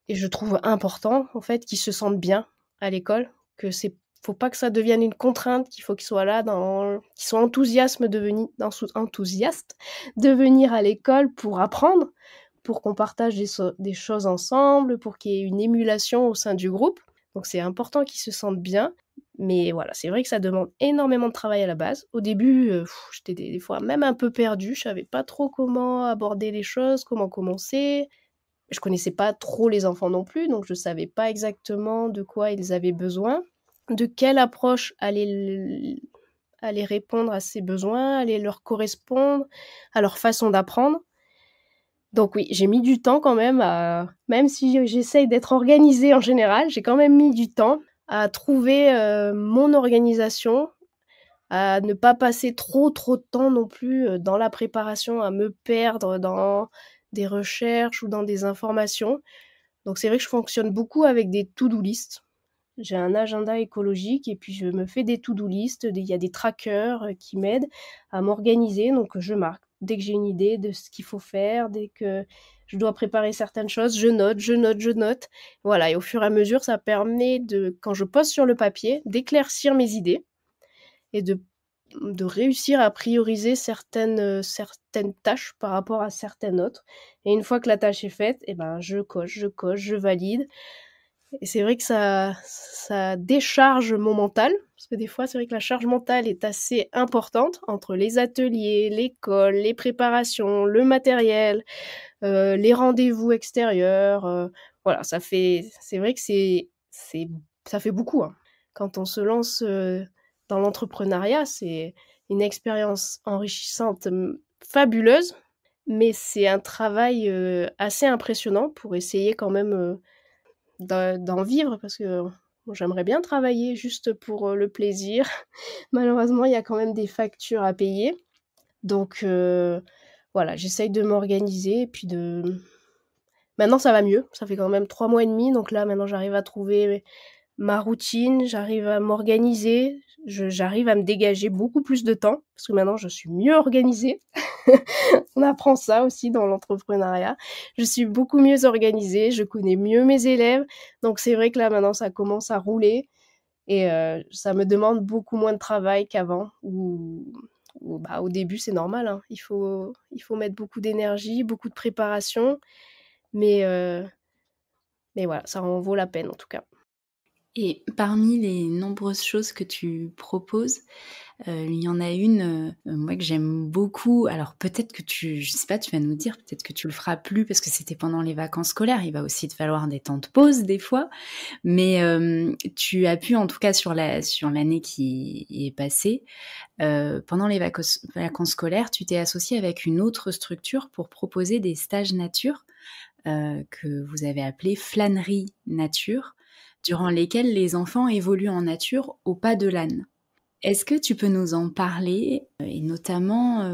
et je trouve important, en fait, qu'ils se sentent bien à l'école, que c'est faut pas que ça devienne une contrainte, qu'il faut qu'ils soient là qu'ils soient enthousiastes de venir à l'école pour apprendre, pour qu'on partage des choses ensemble, pour qu'il y ait une émulation au sein du groupe. Donc c'est important qu'ils se sentent bien, mais voilà, c'est vrai que ça demande énormément de travail à la base. Au début, j'étais des fois même un peu perdue, je savais pas trop comment aborder les choses, comment commencer. Je connaissais pas trop les enfants non plus, donc je savais pas exactement de quoi ils avaient besoin, de quelle approche allait répondre à ces besoins, allait leur correspondre, à leur façon d'apprendre. Donc oui, j'ai mis du temps quand même même si j'essaye d'être organisée en général, j'ai quand même mis du temps à trouver, mon organisation, à ne pas passer trop de temps non plus, dans la préparation, à me perdre dans des recherches ou dans des informations. Donc c'est vrai que je fonctionne beaucoup avec des to-do list. J'ai un agenda écologique et puis je me fais des to-do list, il y a des trackers, qui m'aident à m'organiser, donc je marque. Dès que j'ai une idée de ce qu'il faut faire, dès que je dois préparer certaines choses, je note, je note, je note. Voilà, et au fur et à mesure, ça permet quand je pose sur le papier, d'éclaircir mes idées et de réussir à prioriser certaines tâches par rapport à certaines autres. Et une fois que la tâche est faite, eh ben, je coche, je valide. Et c'est vrai que ça décharge mon mental, parce que des fois, c'est vrai que la charge mentale est assez importante entre les ateliers, l'école, les préparations, le matériel, les rendez-vous extérieurs. Voilà, c'est vrai que ça fait beaucoup, hein. Quand on se lance dans l'entrepreneuriat, c'est une expérience enrichissante, fabuleuse, mais c'est un travail assez impressionnant pour essayer quand même d'en vivre parce que bon, j'aimerais bien travailler juste pour le plaisir. Malheureusement, il y a quand même des factures à payer. Donc voilà, j'essaye de m'organiser et puis maintenant ça va mieux. Ça fait quand même 3 mois et demi, donc là maintenant j'arrive à trouver ma routine, j'arrive à m'organiser, j'arrive à me dégager beaucoup plus de temps parce que maintenant je suis mieux organisée. On apprend ça aussi dans l'entrepreneuriat. Je suis beaucoup mieux organisée, je connais mieux mes élèves, donc c'est vrai que là maintenant ça commence à rouler et ça me demande beaucoup moins de travail qu'avant où bah, au début c'est normal, hein. Il faut mettre beaucoup d'énergie, beaucoup de préparation, mais heu, mais voilà, ça en vaut la peine en tout cas. Et parmi les nombreuses choses que tu proposes, il y en a une, moi que j'aime beaucoup. Alors peut-être que je sais pas, tu vas nous dire, peut-être que tu le feras plus parce que c'était pendant les vacances scolaires. Il va aussi te falloir des temps de pause des fois. Mais, tu as pu en tout cas sur l'année qui est passée, pendant les vacances scolaires, tu t'es associée avec une autre structure pour proposer des stages nature, que vous avez appelés Flânerie Nature, durant lesquels les enfants évoluent en nature au pas de l'âne. Est-ce que tu peux nous en parler, et notamment,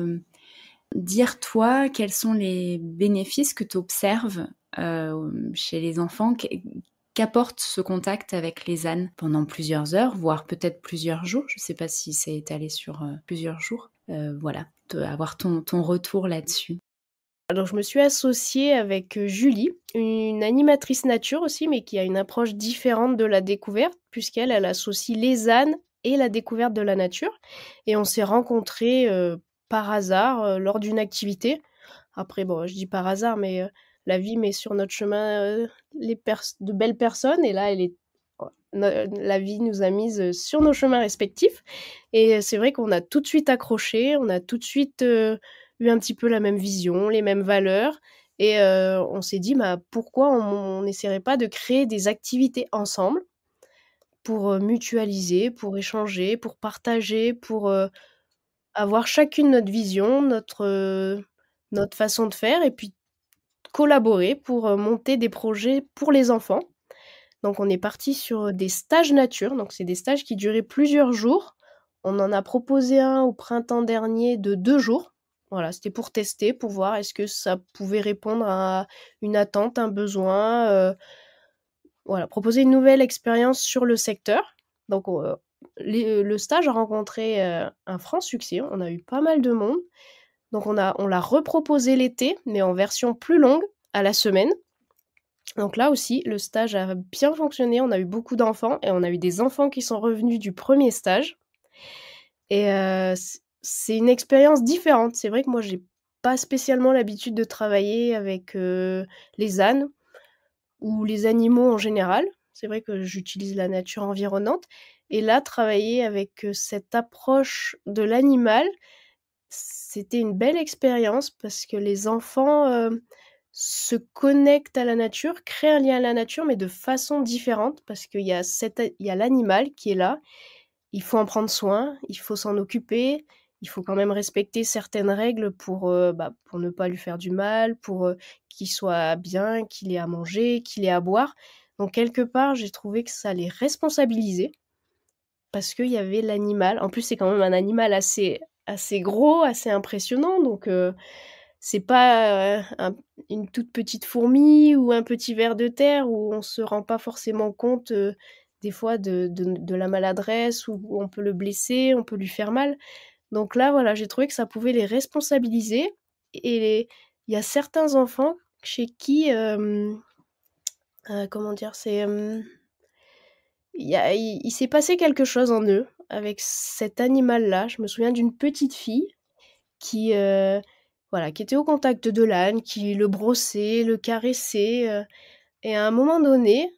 dire toi quels sont les bénéfices que tu observes, chez les enfants? Qu'apporte ce contact avec les ânes pendant plusieurs heures, voire peut-être plusieurs jours? Je ne sais pas si c'est étalé sur, plusieurs jours. Voilà, avoir ton retour là-dessus. Alors je me suis associée avec, Julie, une animatrice nature aussi, mais qui a une approche différente de la découverte, elle associe les ânes et la découverte de la nature et on s'est rencontrés, par hasard, lors d'une activité. Après bon, je dis par hasard, mais, la vie met sur notre chemin, de belles personnes et là elle est la vie nous a mises, sur nos chemins respectifs et c'est vrai qu'on a tout de suite accroché, on a tout de suite, eu un petit peu la même vision, les mêmes valeurs et on s'est dit: «Bah, pourquoi on n'essaierait pas de créer des activités ensemble pour, mutualiser, pour échanger, pour partager, pour, avoir chacune notre vision, notre façon de faire et puis collaborer pour, monter des projets pour les enfants». Donc on est parti sur, des stages nature, donc c'est des stages qui duraient plusieurs jours. On en a proposé un au printemps dernier de 2 jours. Voilà, c'était pour tester, pour voir est-ce que ça pouvait répondre à une attente, un besoin, voilà, proposer une nouvelle expérience sur le secteur. Donc le stage a rencontré, un franc succès. On a eu pas mal de monde. Donc on l'a reproposé l'été, mais en version plus longue, à la semaine. Donc là aussi, le stage a bien fonctionné. On a eu beaucoup d'enfants et on a eu des enfants qui sont revenus du premier stage. Et c'est une expérience différente. C'est vrai que moi, j'ai pas spécialement l'habitude de travailler avec les ânes ou les animaux en général. C'est vrai que j'utilise la nature environnante. Et là, travailler avec cette approche de l'animal, c'était une belle expérience parce que les enfants se connectent à la nature, créent un lien à la nature, mais de façon différente parce qu'il y a l'animal qui est là. Il faut en prendre soin, il faut s'en occuper, il faut quand même respecter certaines règles pour ne pas lui faire du mal, pour qu'il soit bien, qu'il ait à manger, qu'il ait à boire. Donc quelque part, j'ai trouvé que ça les responsabilisait parce qu'il y avait l'animal. En plus, c'est quand même un animal assez gros, assez impressionnant. Donc c'est pas une toute petite fourmi ou un petit ver de terre où on se rend pas forcément compte des fois de la maladresse, où on peut le blesser, on peut lui faire mal. Donc là, voilà, j'ai trouvé que ça pouvait les responsabiliser. Et il y a certains enfants chez qui, comment dire, il s'est passé quelque chose en eux avec cet animal-là. Je me souviens d'une petite fille qui, voilà, qui était au contact de l'âne, qui le brossait, le caressait, et à un moment donné,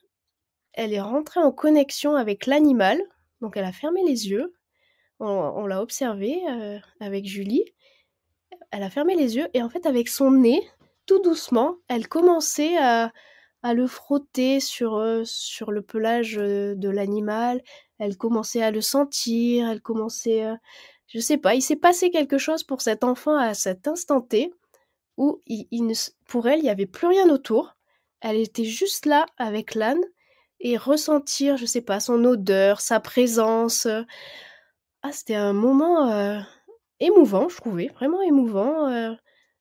elle est rentrée en connexion avec l'animal, donc elle a fermé les yeux. On l'a observée, avec Julie. Elle a fermé les yeux et en fait, avec son nez, tout doucement, elle commençait à le frotter sur le pelage, de l'animal. Elle commençait à le sentir, elle commençait, je sais pas, il s'est passé quelque chose pour cet enfant à cet instant T où il ne s pour elle, il y avait plus rien autour. Elle était juste là avec l'âne et ressentir, je sais pas, son odeur, sa présence, ah, c'était un moment, émouvant, je trouvais, vraiment émouvant,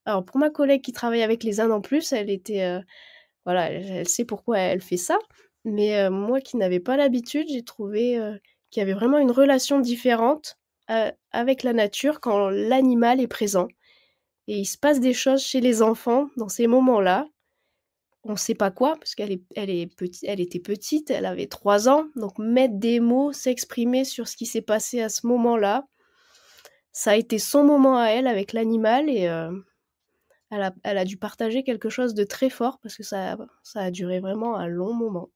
alors pour ma collègue qui travaille avec les ânes en plus, elle était, voilà, elle sait pourquoi elle fait ça, mais moi qui n'avais pas l'habitude, j'ai trouvé, qu'il y avait vraiment une relation différente, avec la nature quand l'animal est présent et il se passe des choses chez les enfants dans ces moments-là. On sait pas quoi parce elle était petite, elle avait 3 ans, donc mettre des mots, s'exprimer sur ce qui s'est passé à ce moment-là, ça a été son moment à elle avec l'animal et elle a dû partager quelque chose de très fort parce que ça a duré vraiment un long moment.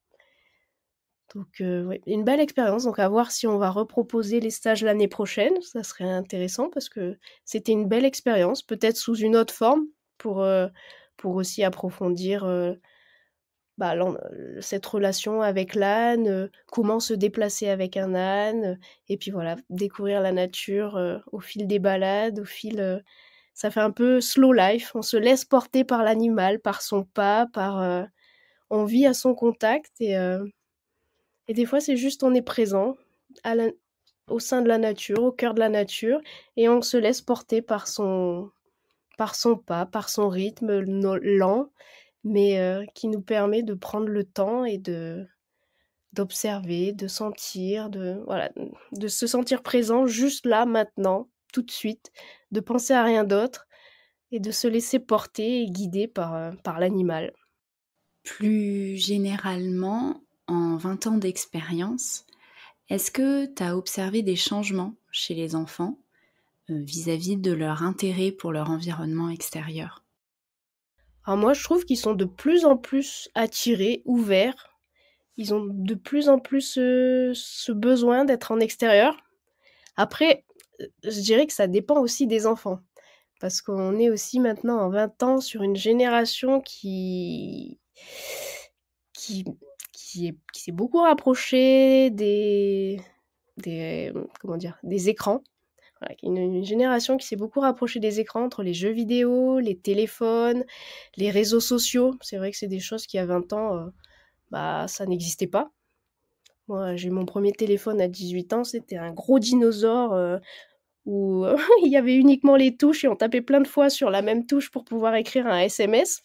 Donc ouais, une belle expérience, donc à voir si on va reproposer les stages l'année prochaine, ça serait intéressant parce que c'était une belle expérience, peut-être sous une autre forme pour aussi approfondir, cette relation avec l'âne, comment se déplacer avec un âne, et puis voilà, découvrir la nature, au fil des balades, ça fait un peu slow life. On se laisse porter par l'animal, par son pas, on vit à son contact et des fois, c'est juste on est présent à la au sein de la nature, au cœur de la nature et on se laisse porter par son pas, par son rythme lent, mais qui nous permet de prendre le temps et d'observer, de sentir, voilà, de se sentir présent juste là, maintenant, tout de suite, de penser à rien d'autre et de se laisser porter et guider par l'animal. Plus généralement, en 20 ans d'expérience, est-ce que tu as observé des changements chez les enfants vis-à-vis de leur intérêt pour leur environnement extérieur? Alors moi, je trouve qu'ils sont de plus en plus attirés, ouverts. Ils ont de plus en plus, ce besoin d'être en extérieur. Après, je dirais que ça dépend aussi des enfants. Parce qu'on est aussi maintenant en 20 ans sur une génération qui qui s'est beaucoup rapprochée comment dire? Des écrans. Voilà, une génération qui s'est beaucoup rapprochée des écrans entre les jeux vidéo, les téléphones, les réseaux sociaux. C'est vrai que c'est des choses qui, à 20 ans, ça n'existait pas. Moi, j'ai eu mon premier téléphone à 18 ans, c'était un gros dinosaure, où il y avait uniquement les touches et on tapait plein de fois sur la même touche pour pouvoir écrire un SMS.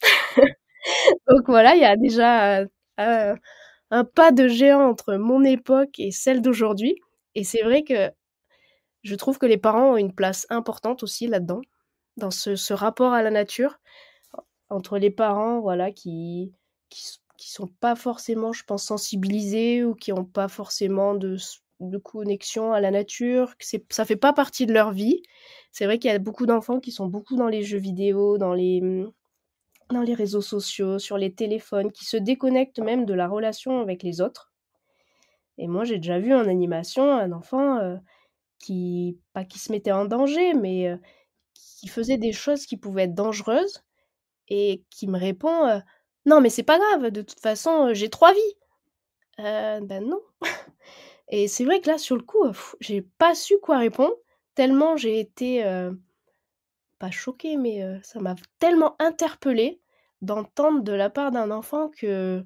Donc voilà, il y a déjà, un pas de géant entre mon époque et celle d'aujourd'hui et c'est vrai que je trouve que les parents ont une place importante aussi là-dedans. dans ce rapport à la nature, entre les parents, voilà, qui sont pas forcément, je pense, sensibilisés ou qui ont pas forcément de connexion à la nature, que ça fait pas partie de leur vie. C'est vrai qu'il y a beaucoup d'enfants qui sont beaucoup dans les jeux vidéo, dans les réseaux sociaux, sur les téléphones, qui se déconnectent même de la relation avec les autres. Et moi, j'ai déjà vu en animation un enfant, qui pas qui se mettait en danger, mais, qui faisait des choses qui pouvaient être dangereuses et qui me répond, «Non mais c'est pas grave, de toute façon, j'ai 3 vies». Ben non. Et c'est vrai que là, sur le coup, j'ai pas su quoi répondre, tellement j'ai été, pas choquée, mais, ça m'a tellement interpellée d'entendre de la part d'un enfant que: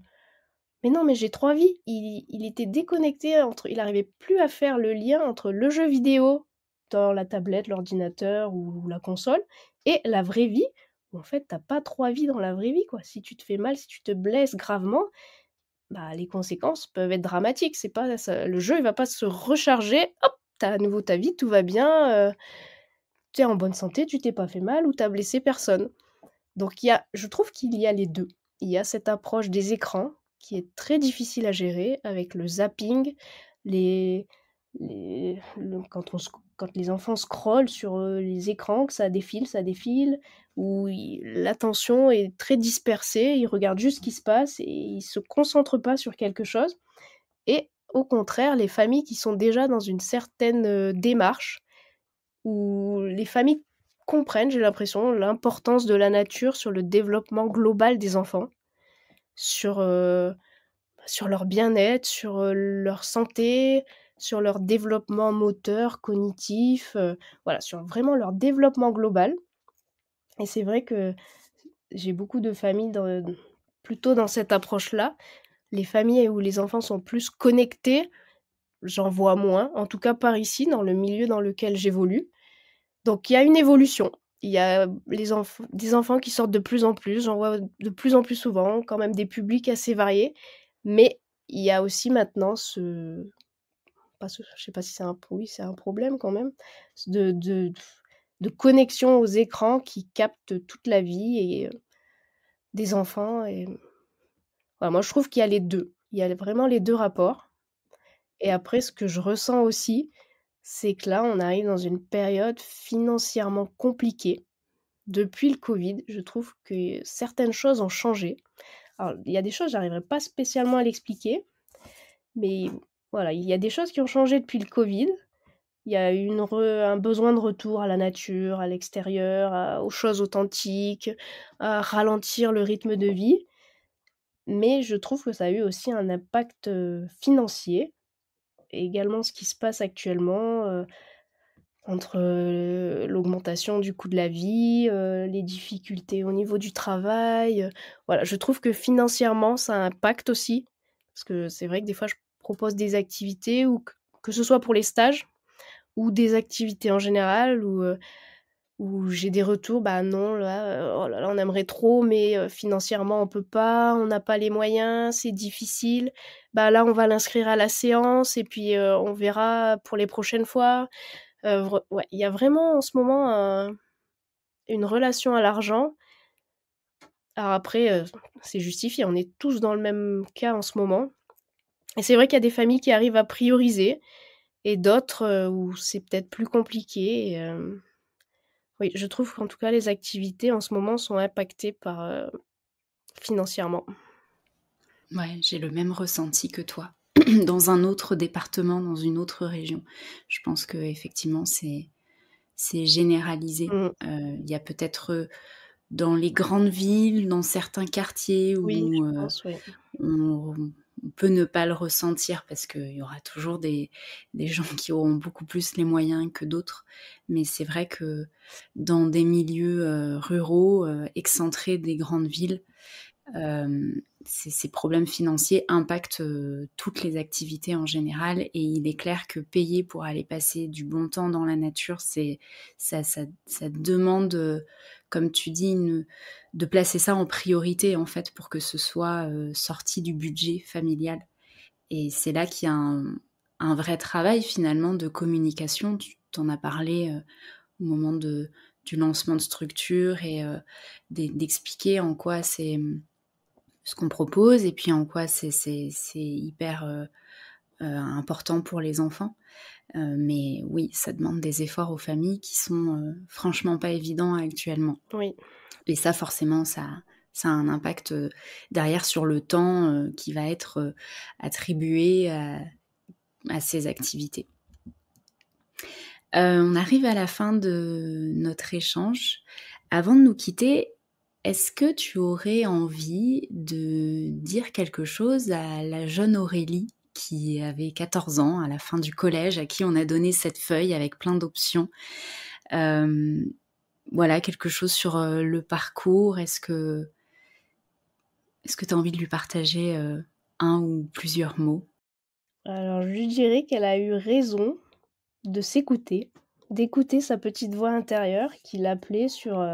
«Mais non, mais j'ai 3 vies». Il était déconnecté entre il arrivait plus à faire le lien entre le jeu vidéo dans la tablette, l'ordinateur ou la console et la vraie vie, où en fait, tu as pas 3 vies dans la vraie vie, quoi. Si tu te fais mal, si tu te blesses gravement, bah, les conséquences peuvent être dramatiques. C'est pas ça le jeu, il va pas se recharger, hop, tu as à nouveau ta vie, tout va bien, tu es en bonne santé, tu t'es pas fait mal ou tu as blessé personne. Donc je trouve qu'il y a les 2. Il y a cette approche des écrans qui est très difficile à gérer avec le zapping, les le quand les enfants scrollent sur, les écrans, que ça défile, où i l'attention est très dispersée, ils regardent juste ce qui se passe et ils se concentrent pas sur quelque chose et au contraire, les familles qui sont déjà dans une certaine, démarche où les familles comprennent, j'ai l'impression, l'importance de la nature sur le développement global des enfants, sur, sur leur bien-être, sur, leur santé, sur leur développement moteur, cognitif, voilà, sur vraiment leur développement global et c'est vrai que j'ai beaucoup de familles plutôt dans cette approche-là. Les familles où les enfants sont plus connectés, j'en vois moins, en tout cas par ici, dans le milieu dans lequel j'évolue. Donc il y a une évolution. Il y a des enfants qui sortent de plus en plus, j'en vois de plus en plus souvent, quand même des publics assez variés. Mais il y a aussi maintenant pas ce je sais pas si c'est un oui, c'est un problème quand même, de connexion aux écrans qui captent toute la vie et des enfants et voilà, moi je trouve qu'il y a les 2. Il y a vraiment les 2 rapports et après ce que je ressens aussi, c'est que là, on arrive dans une période financièrement compliquée. Depuis le Covid, je trouve que certaines choses ont changé. Alors, il y a des choses, j'arriverai pas spécialement à l'expliquer, mais voilà, il y a des choses qui ont changé depuis le Covid. Il y a eu un besoin de retour à la nature, à l'extérieur, aux choses authentiques, à ralentir le rythme de vie. Mais je trouve que ça a eu aussi un impact financier. Et également ce qui se passe actuellement, entre, l'augmentation du coût de la vie, les difficultés au niveau du travail, voilà, je trouve que financièrement ça impacte aussi. Parce que c'est vrai que des fois je propose des activités ou que ce soit pour les stages ou des activités en général où j'ai des retours: «Bah non là, oh là là on aimerait trop mais financièrement on peut pas, on n'a pas les moyens, c'est difficile. Bah là on va l'inscrire à la séance et puis, on verra pour les prochaines fois». Vr Ouais, il y a vraiment en ce moment une relation à l'argent. Alors après, c'est justifié, on est tous dans le même cas en ce moment et c'est vrai qu'il y a des familles qui arrivent à prioriser et d'autres, où c'est peut-être plus compliqué et oui, je trouve qu'en tout cas les activités en ce moment sont impactées par, financièrement. Ouais, j'ai le même ressenti que toi. Dans un autre département, dans une autre région. Je pense qu'effectivement, c'est généralisé. Mmh. Il y a peut-être, dans les grandes villes, dans certains quartiers Oui, je où, pense, oui. on on peut ne pas le ressentir parce qu'il y aura toujours des gens qui auront beaucoup plus les moyens que d'autres. Mais c'est vrai que dans des milieux, ruraux, excentrés des grandes villes, ces problèmes financiers impactent, toutes les activités en général et il est clair que payer pour aller passer du bon temps dans la nature, ça demande, comme tu dis, de placer ça en priorité, en fait, pour que ce soit, sorti du budget familial et c'est là qu'il y a un vrai travail, finalement, de communication. Tu en as parlé, au moment de du lancement de structure et d'expliquer en quoi c'est ce qu'on propose et puis en quoi c'est hyper important pour les enfants. Mais oui, ça demande des efforts aux familles qui sont franchement pas évidents actuellement. Oui. Et ça, forcément, ça a un impact derrière sur le temps qui va être attribué à ces activités. On arrive à la fin de notre échange. Avant de nous quitter, est-ce que tu aurais envie de dire quelque chose à la jeune Aurélie qui avait 14 ans à la fin du collège, à qui on a donné cette feuille avec plein d'options? Voilà, quelque chose sur le parcours. Est-ce que tu as envie de lui partager un ou plusieurs mots? Alors, je lui dirais qu'elle a eu raison de s'écouter, d'écouter sa petite voix intérieure qui l'appelait sur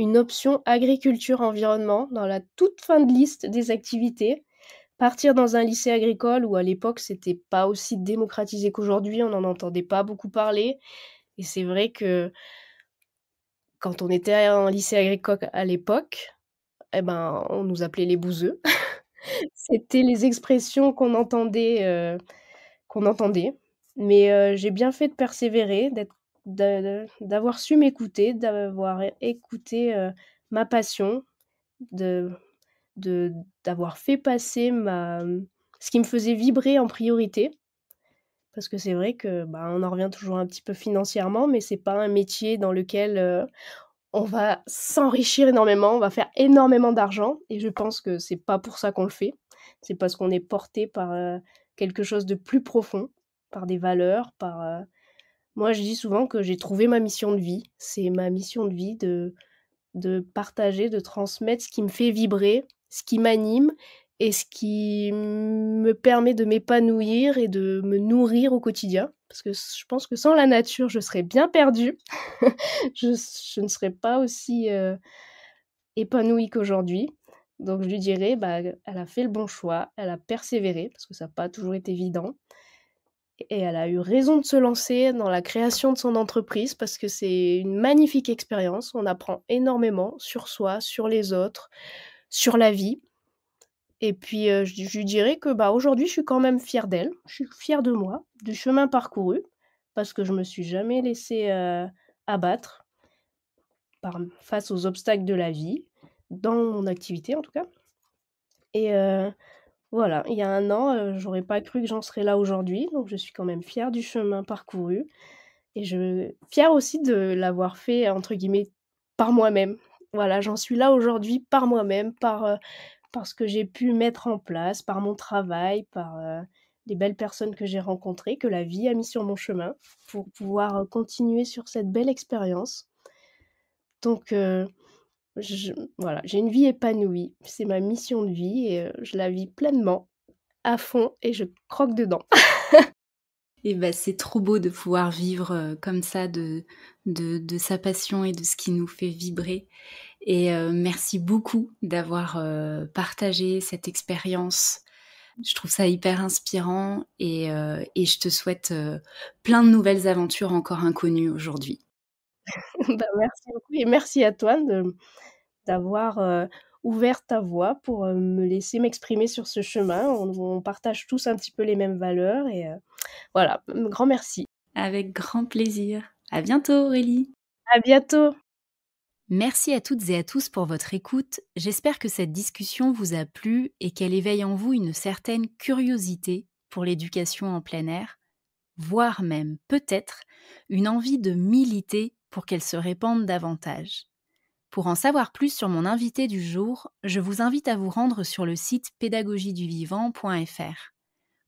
une option agriculture-environnement dans la toute fin de liste des activités. Partir dans un lycée agricole où à l'époque c'était pas aussi démocratisé qu'aujourd'hui, on n'en entendait pas beaucoup parler. Et c'est vrai que quand on était en lycée agricole à l'époque, eh ben, on nous appelait les bouseux. C'était les expressions qu'on entendait. Mais j'ai bien fait de persévérer, d'avoir su m'écouter, d'avoir écouté ma passion, de de d'avoir fait passer ce qui me faisait vibrer en priorité. Parce que c'est vrai que, bah, on en revient toujours un petit peu financièrement, mais c'est pas un métier dans lequel on va s'enrichir énormément, on va faire énormément d'argent et je pense que c'est pas pour ça qu'on le fait. C'est parce qu'on est porté par quelque chose de plus profond, par des valeurs, moi je dis souvent que j'ai trouvé ma mission de vie. C'est ma mission de vie de partager, de transmettre ce qui me fait vibrer, ce qui m'anime et ce qui me permet de m'épanouir et de me nourrir au quotidien. Parce que je pense que sans la nature, je serais bien perdue. Je ne serais pas aussi épanouie qu'aujourd'hui. Donc je lui dirais, bah, elle a fait le bon choix, elle a persévéré, parce que ça n'a pas toujours été évident. Et elle a eu raison de se lancer dans la création de son entreprise parce que c'est une magnifique expérience. On apprend énormément sur soi, sur les autres, sur la vie. Et puis, je lui dirais que, bah, aujourd'hui, je suis quand même fière d'elle. Je suis fière de moi, du chemin parcouru, parce que je me suis jamais laissée, abattre face aux obstacles de la vie, dans mon activité en tout cas. Et voilà, il y a 1 an, j'aurais pas cru que j'en serais là aujourd'hui, donc je suis quand même fière du chemin parcouru. Et fière aussi de l'avoir fait entre guillemets «par moi-même». Voilà, j'en suis là aujourd'hui par moi-même, par ce que j'ai pu mettre en place, par mon travail, par, les belles personnes que j'ai rencontrées, que la vie a mis sur mon chemin pour pouvoir, continuer sur cette belle expérience. Donc, je voilà, j'ai une vie épanouie, c'est ma mission de vie et je la vis pleinement, à fond et je croque dedans. Et bah, c'est trop beau de pouvoir vivre comme ça de sa passion et de ce qui nous fait vibrer. Et merci beaucoup d'avoir partagé cette expérience. Je trouve ça hyper inspirant et je te souhaite plein de nouvelles aventures encore inconnues aujourd'hui. Bah, merci beaucoup et merci à toi d'avoir, ouvert ta voix pour, me laisser m'exprimer sur ce chemin. On partage tous un petit peu les mêmes valeurs et voilà, grand merci. Avec grand plaisir. À bientôt Aurélie. À bientôt. Merci à toutes et à tous pour votre écoute. J'espère que cette discussion vous a plu et qu'elle éveille en vous une certaine curiosité pour l'éducation en plein air, voire même peut-être une envie de militer pour qu'elle se répande davantage. Pour en savoir plus sur mon invité du jour, je vous invite à vous rendre sur le site pédagogieduvivant.fr.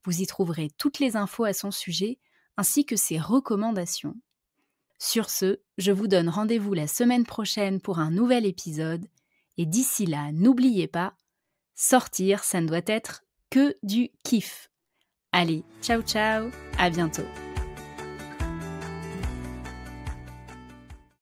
Vous y trouverez toutes les infos à son sujet ainsi que ses recommandations. Sur ce, je vous donne rendez-vous la semaine prochaine pour un nouvel épisode. Et d'ici là, n'oubliez pas, sortir, ça ne doit être que du kiff. Allez, ciao ciao, à bientôt.